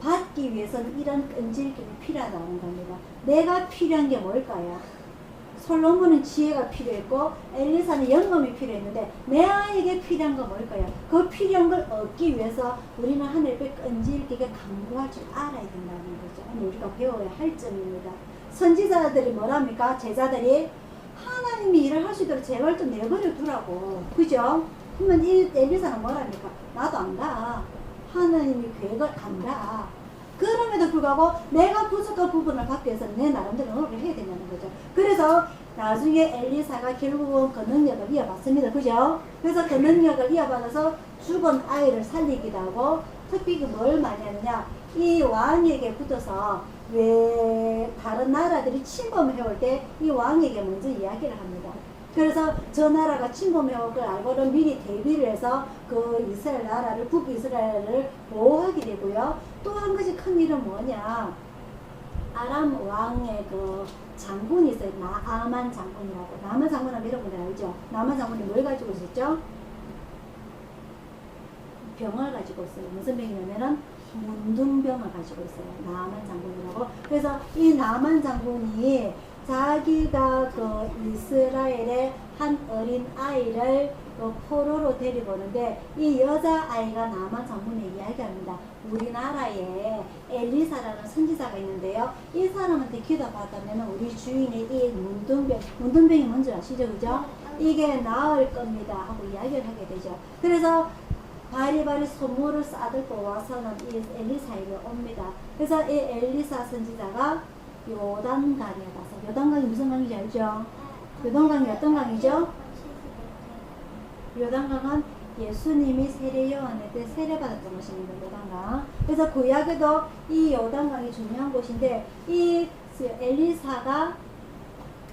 받기 위해서는 이런 끈질김이 필요하다는 겁니다. 내가 필요한 게 뭘까요? 솔로몬은 지혜가 필요했고 엘리사는 영감이 필요했는데 내아에게 필요한 건 뭘까요? 그 필요한 걸 얻기 위해서 우리는 하늘을 끈질기게 강구할 줄 알아야 된다는 거죠. 오늘 우리가 배워야 할 점입니다. 선지자들이 뭐랍니까? 제자들이 하나님이 일을 할 수 있도록 제발 좀 내버려 두라고. 그죠? 그러면 이 엘리사는 뭐랍니까? 나도 안다. 하나님이 계획을 안다. 그럼에도 불구하고 내가 부족한 부분을 받기 위해서 내 나름대로 노력을 해야 된다는 거죠. 그래서 나중에 엘리사가 결국은 그 능력을 이어받습니다. 그죠? 그래서 그 능력을 이어받아서 죽은 아이를 살리기도 하고 특히 뭘 많이 하느냐, 이 왕에게 붙어서 왜 다른 나라들이 침범을 해올 때 이 왕에게 먼저 이야기를 합니다. 그래서 저 나라가 침범해올 걸 알고는 미리 대비를 해서 그 이스라엘 나라를, 북이스라엘을 보호하게 되고요. 또 한 가지 큰 일은 뭐냐, 아람 왕의 그 장군이 있어요. 나아만 장군이라고. 나아만 장군은 여러분들 알죠? 나아만 장군이 뭘 가지고 있었죠? 병을 가지고 있어요. 무슨 병이냐면은 문둥병을 가지고 있어요. 나아만 장군이라고. 그래서 이 나아만 장군이 자기가 그 이스라엘의 한 어린 아이를 그 포로로 데리고 오는데 이 여자아이가 나아만 장군의 이야기합니다. 우리나라에 엘리사라는 선지자가 있는데요. 이 사람한테 기도받으면 우리 주인의 이 문둥병이 뭔지 아시죠? 그죠? 이게 나을 겁니다 하고 이야기를 하게 되죠. 그래서 바리바리 선물을 싸들고 와서는 이 엘리사에게 옵니다. 그래서 이 엘리사 선지자가 요단강에 가서, 요단강이 무슨 강인지 알죠? 요단강이 어떤 강이죠? 요단강은 예수님이 세례 요한에 때 세례받았던 곳입니다. 요단강. 그래서 구약에도 이 요단강이 중요한 곳인데 이 엘리사가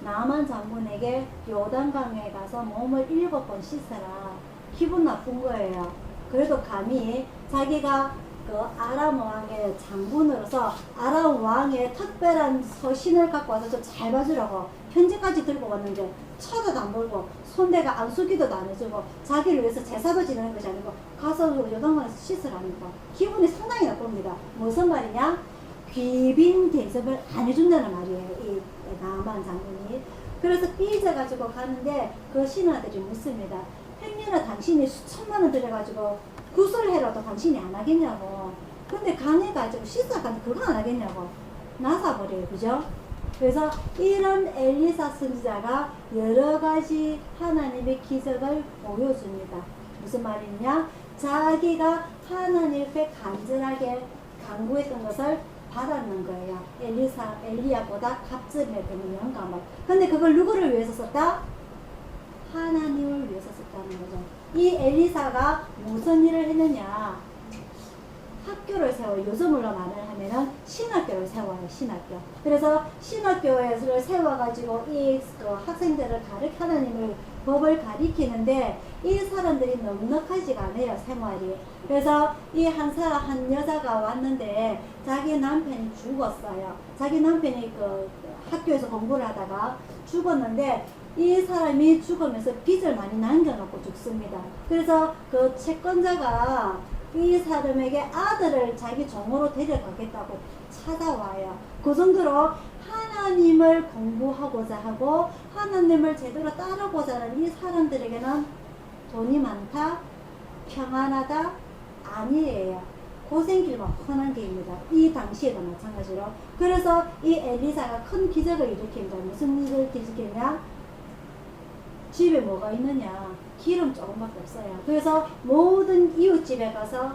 나아만 장군에게 요단강에 가서 몸을 7번 씻어라. 기분 나쁜 거예요. 그래도 감히 자기가 그 아람 왕의 장군으로서 아람 왕의 특별한 서신을 갖고 와서 좀 잘 봐주라고 편지까지 들고 왔는데 쳐다도 안 보고 손대가 안수기도 안 해주고 자기를 위해서 제사도 지내는 것이 아니고 가서 요단강에서 씻으라니까 기분이 상당히 나쁩니다. 무슨 말이냐? 귀빈 대접을 안 해준다는 말이에요. 이 나아만 장군이. 그래서 삐져가지고 가는데 그 신하들이 묻습니다. 행여나 당신이 수천만 원 들여가지고 구슬해라도 당신이 안 하겠냐고. 근데 강해가지고 씻어가지고 그거 안 하겠냐고. 나사버려요. 그죠? 그래서 이런 엘리사 선지자가 여러 가지 하나님의 기적을 보여줍니다. 무슨 말이냐? 자기가 하나님께 간절하게 간구했던 것을 받았는 거예요. 엘리야보다 갑절에 되는 영감을. 근데 그걸 누구를 위해서 썼다? 하나님을 위해서 썼다는 거죠. 이 엘리사가 무슨 일을 했느냐? 학교를 세워요. 요즘으로 말을 하면은 신학교를 세워요. 신학교. 그래서 신학교를 세워가지고 이 그 학생들을 하나님을 법을 가리키는데 이 사람들이 넉넉하지가 않아요. 생활이. 그래서 이 한 여자가 왔는데 자기 남편이 죽었어요. 자기 남편이 그 학교에서 공부를 하다가 죽었는데 이 사람이 죽으면서 빚을 많이 남겨놓고 죽습니다. 그래서 그 채권자가 이 사람에게 아들을 자기 종으로 데려가겠다고 찾아와요. 그 정도로 하나님을 공부하고자 하고 하나님을 제대로 따르고자 하는 이 사람들에게는 돈이 많다, 평안하다, 아니에요. 고생길만 뻔한 게입니다. 이 당시에도 마찬가지로. 그래서 이 엘리사가 큰 기적을 일으킵니다. 무슨 일을 일으켰냐? 집에 뭐가 있느냐? 기름 조금밖에 없어요. 그래서 모든 이웃집에 가서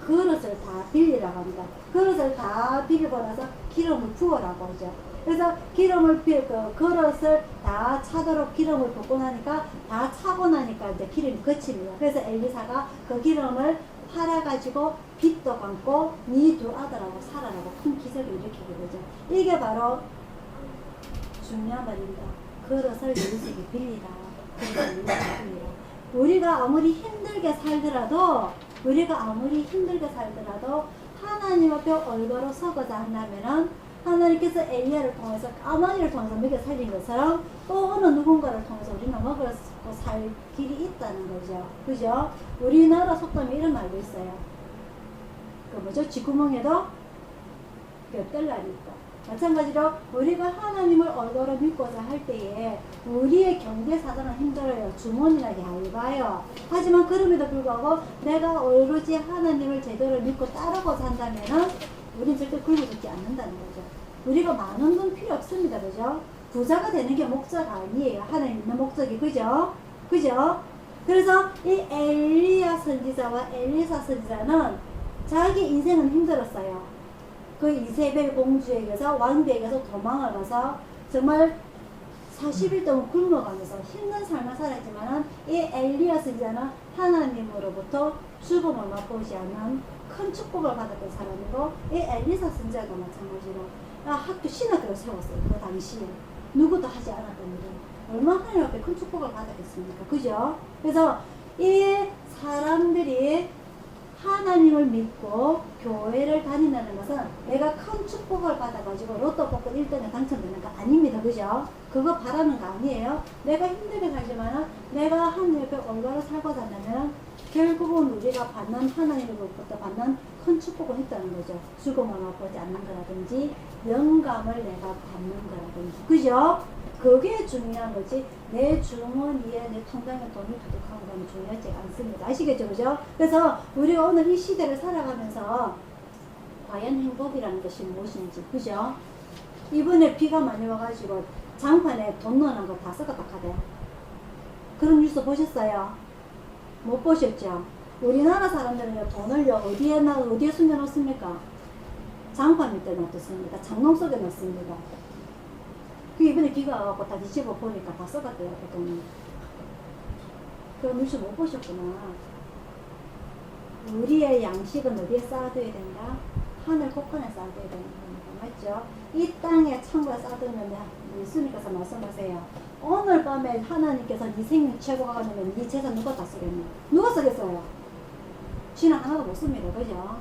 그릇을 다 빌리라고 합니다. 그릇을 다 빌리고 나서 기름을 부어라고 하죠. 그래서 기름을 그릇을 다 차도록 기름을 붓고 나니까 다 차고 나니까 이제 기름이 거칩니다. 그래서 엘리사가 그 기름을 팔아가지고 빚도 갚고 네 두 아들하고 살아라고 큰 기적을 일으키게 되죠. 이게 바로 중요한 말입니다. 그릇을 예수에게 빌리라. 우리가 아무리 힘들게 살더라도 하나님 앞에 올바로 서고자 한다면은 하나님께서 엘리야를 통해서 까마귀를 통해서 먹여 살린 것처럼 또 어느 누군가를 통해서 우리는 먹고 살 길이 있다는 거죠. 그죠? 우리나라 속담에 이런 말도 있어요. 그 뭐죠? 쥐구멍에도 볕들날이 있다. 마찬가지로 우리가 하나님을 올바로 믿고자 할 때에 우리의 경제 사정은 힘들어요. 주머니나 얇아요. 하지만 그럼에도 불구하고 내가 오로지 하나님을 제대로 믿고 따르고자 한다면은 우린 절대 굶어 죽지 않는다는 거죠. 우리가 많은 돈 필요 없습니다. 그죠? 부자가 되는 게 목적 아니에요. 하나님 믿는 목적이. 그죠? 그죠? 그래서 이 엘리야 선지자와 엘리사 선지자는 자기 인생은 힘들었어요. 그 이세벨 공주에게서 왕비에게서 도망을 가서 정말 40일 동안 굶어가면서 힘든 삶을 살았지만은 이 엘리야 선지자는 하나님으로부터 죽음을 맛보지 않는 큰 축복을 받았던 사람이고 이 엘리사 선지자가 마찬가지로 학교 신학교를 세웠어요. 그 당시에 누구도 하지 않았던 일을 얼마나 하나님 앞에 큰 축복을 받았겠습니까? 그죠? 그래서 이 사람들이 하나님을 믿고 교회를 다닌다는 것은 내가 큰 축복을 받아가지고 로또 뽑고 1등에 당첨되는 거 아닙니다. 그죠? 그거 바라는 거 아니에요. 내가 힘들게 살지만 내가 하나님 옆에 올바로 살고자 하면 결국은 우리가 받는 하나님으로부터 받는 큰 축복을 했다는 거죠. 죽음을 맛보지 않는 거라든지 영감을 내가 받는 거라든지. 그죠? 그게 중요한 거지. 내 주머니에 내 통장에 돈이 두둑한 건 중요하지 않습니다. 아시겠죠? 그죠? 그래서 우리가 오늘 이 시대를 살아가면서 과연 행복이라는 것이 무엇인지. 그죠? 이번에 비가 많이 와가지고 장판에 돈 넣어놓은 거 다 썩었다 카대. 그런 뉴스 보셨어요? 못 보셨죠? 우리나라 사람들은 돈을요 어디에 숨겨놓습니까? 장판 밑에 놔뒀습니다. 장롱 속에 넣습니다. 그 이번에 비가 와갖고 다 뒤집어 보니까 다 썩었대요, 그 돈이. 그런 뉴스 못 보셨구나. 우리의 양식은 어디에 쌓아둬야 된다? 하늘 곳간에 쌓아둬야 되는 겁니다. 맞죠? 이 땅에 창고에 쌓아두면 예수님께서 말씀하세요. 오늘 밤에 하나님께서 네 생명 최고가 되면 네 재산 누가 다 쓰겠냐? 누가 쓰겠어요? 신은 하나도 못 씁니다. 그죠?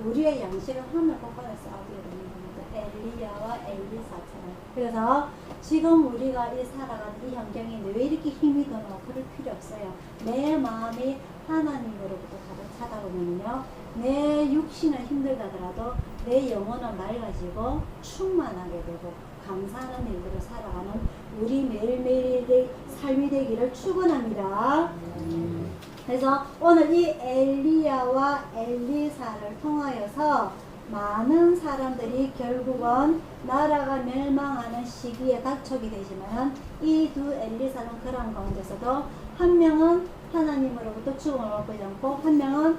우리의 양식은 하늘 곳간에 쌓아둬야 되는 겁니다. 엘리야와 엘리사처럼. 그래서 지금 우리가 이 살아가는 이 환경이 왜 이렇게 힘이 드노? 그럴 필요 없어요. 내 마음이 하나님으로부터 가득 차다 보면요, 내 육신은 힘들다더라도 내 영혼은 맑아지고 충만하게 되고 감사하는 일들을 살아가는 우리 매일매일의 삶이 되기를 축원합니다. 그래서 오늘 이 엘리야와 엘리사를 통하여서 많은 사람들이 결국은 나라가 멸망하는 시기에 다촉이 되지만 이 두 엘리사는 그런 가운데서도 한 명은 하나님으로부터 죽음을 맛보지 않고 한 명은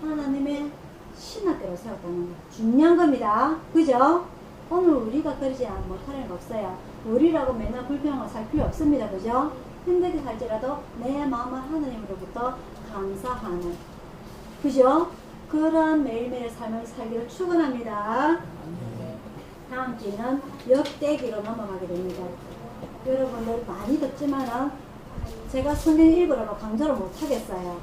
하나님의 신학교를 세웠다는 거 중요한 겁니다. 그죠? 오늘 우리가 그러지 못하는 거 없어요. 우리라고 맨날 불평하고 살 필요 없습니다. 그죠? 힘들게 살지라도 내 마음을 하나님으로부터 감사하는, 그죠? 그런 매일매일의 삶을 살기를 축원합니다. 다음 주에는 역대기로 넘어가게 됩니다. 여러분들 많이 듣지만은 제가 성경 읽으라고 강조를 못 하겠어요.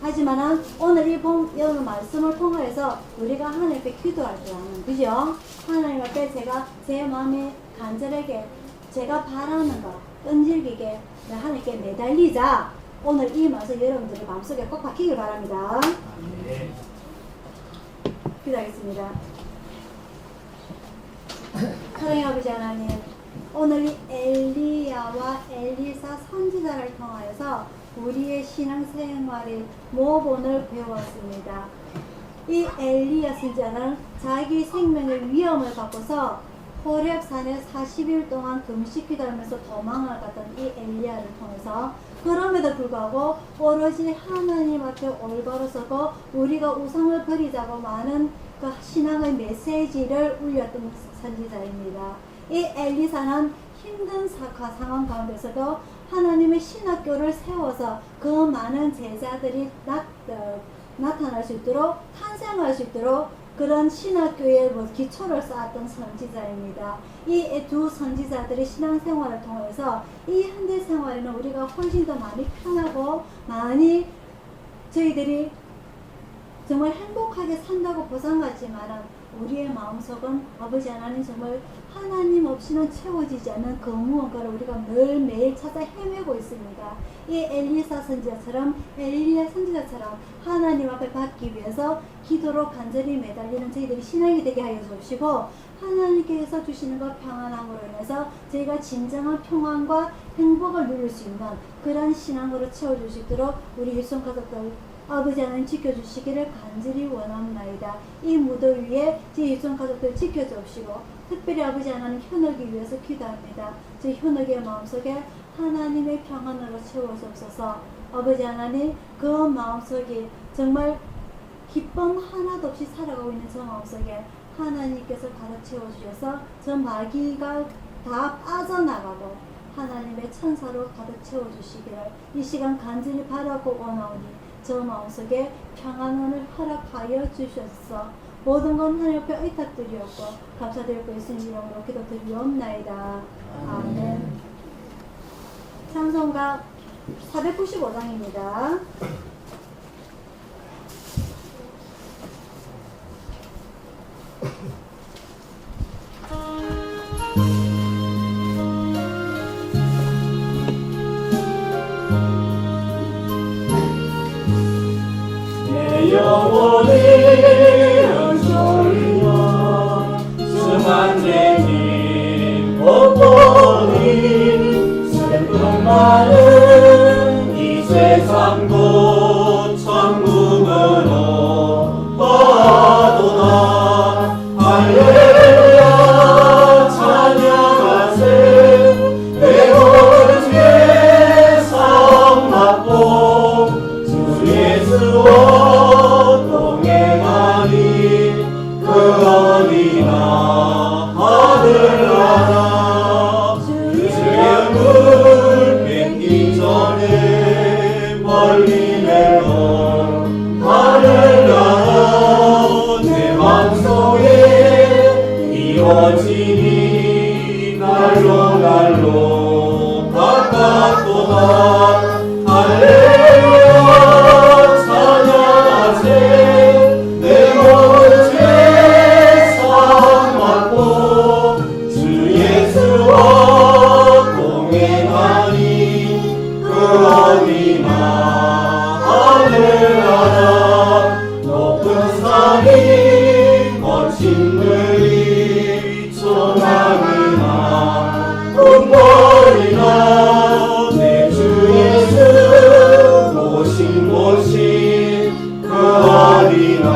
하지만은 오늘 이 말씀을 통해서 우리가 하나님 앞에 기도할 줄 아는, 그죠? 하나님 앞에 제가 제 마음에 간절하게 제가 바라는 거 끈질기게 하나님께 매달리자. 오늘 이 말씀 여러분들의 마음속에 꼭 박히길 바랍니다. 기도하겠습니다. 사랑의 아버지 하나님, 오늘 이 엘리야와 엘리사 선지자를 통하여서 우리의 신앙생활의 모본을 배웠습니다. 이 엘리야 선지자는 자기 생명의 위험을 받고서 호렙산에 40일 동안 금식 기도하면서 도망을 갔던 이 엘리야를 통해서, 그럼에도 불구하고 오로지 하나님 앞에 올바로 서고 우리가 우상을 버리자고 많은 그 신앙의 메시지를 울렸던 선지자입니다. 이 엘리사는 힘든 상황 가운데서도 하나님의 신학교를 세워서 그 많은 제자들이 나타날 수 있도록, 탄생할 수 있도록 그런 신학교의 기초를 쌓았던 선지자입니다. 이 두 선지자들의 신앙생활을 통해서 이 현대 생활에는 우리가 훨씬 더 많이 편하고 많이 저희들이 정말 행복하게 산다고 보상하지만 우리의 마음속은 아버지 하나님 정말 하나님 없이는 채워지지 않는 그 무언가를 우리가 늘 매일 찾아 헤매고 있습니다. 이 엘리사 선지자처럼, 엘리야 선지자처럼 하나님 앞에 받기 위해서 기도로 간절히 매달리는 저희들이 신앙이 되게 하여 주시고, 하나님께서 주시는 것 평안함으로 인해서 저희가 진정한 평안과 행복을 누릴 수 있는 그런 신앙으로 채워줄 수 있도록 우리 일손 가족들 아버지 하나님 지켜주시기를 간절히 원합나이다. 이 무더위에 제 일손 가족들 지켜주시고, 특별히 아버지 하나님 현옥이 위해서 기도합니다. 제 현옥의 마음속에 하나님의 평안으로 채워주옵소서. 아버지 하나님, 그 마음속에 정말 기쁨 하나도 없이 살아가고 있는 저 마음속에 하나님께서 가득 채워주셔서 저 마귀가 다 빠져나가고 하나님의 천사로 가득 채워주시기를 이 시간 간절히 바라고 원하오니 저 마음속에 평안을 허락하여 주셔서 모든 건 하나님 옆에 의탁드리었고 감사드리고 예수님 이름으로 기도드리옵나이다. 아멘. 찬송가 495장입니다. 이루어지니 날로 날로 바깥도다. 할렐루야 찬양하세. 내 모든 죄 사함받고 주 예수와 동행하니 그 어디나 하늘나라 높은 산이 거친 들이 소망이나 꿈거리나 내 주 예수 모신 곳이 그 어디나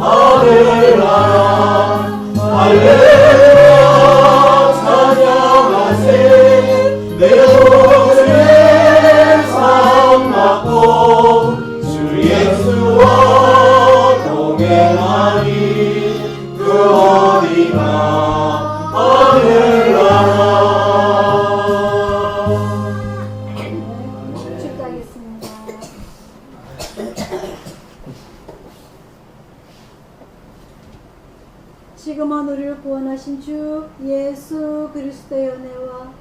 하늘나라. 할렐루야 찬양하세. 내 모든 사함받고 주 예수와 동행하니 그 어디나 하늘나라. 축도하겠습니다. 지금은 우리를 구원하신 주 예수 그리스도의 은혜와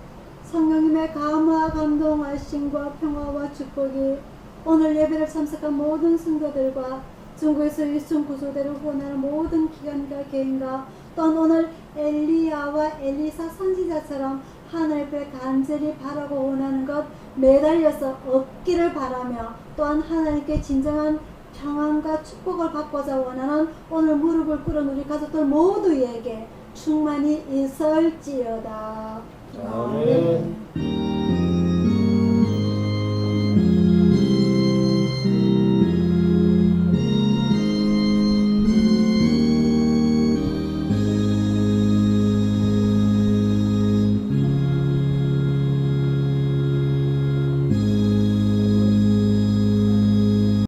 성령님의 감화 감동하심과 평화와 축복이 오늘 예배를 참석한 모든 성도들과 중국에서 일순 구조대를 후원하는 모든 기관과 개인과 또한 오늘 엘리야와 엘리사 선지자처럼 하늘배 간절히 바라고 원하는 것 매달려서 얻기를 바라며 또한 하나님께 진정한 평안과 축복을 받고자 원하는 오늘 무릎을 꿇은 우리 가족들 모두에게 충만히 있을지어다. 아멘.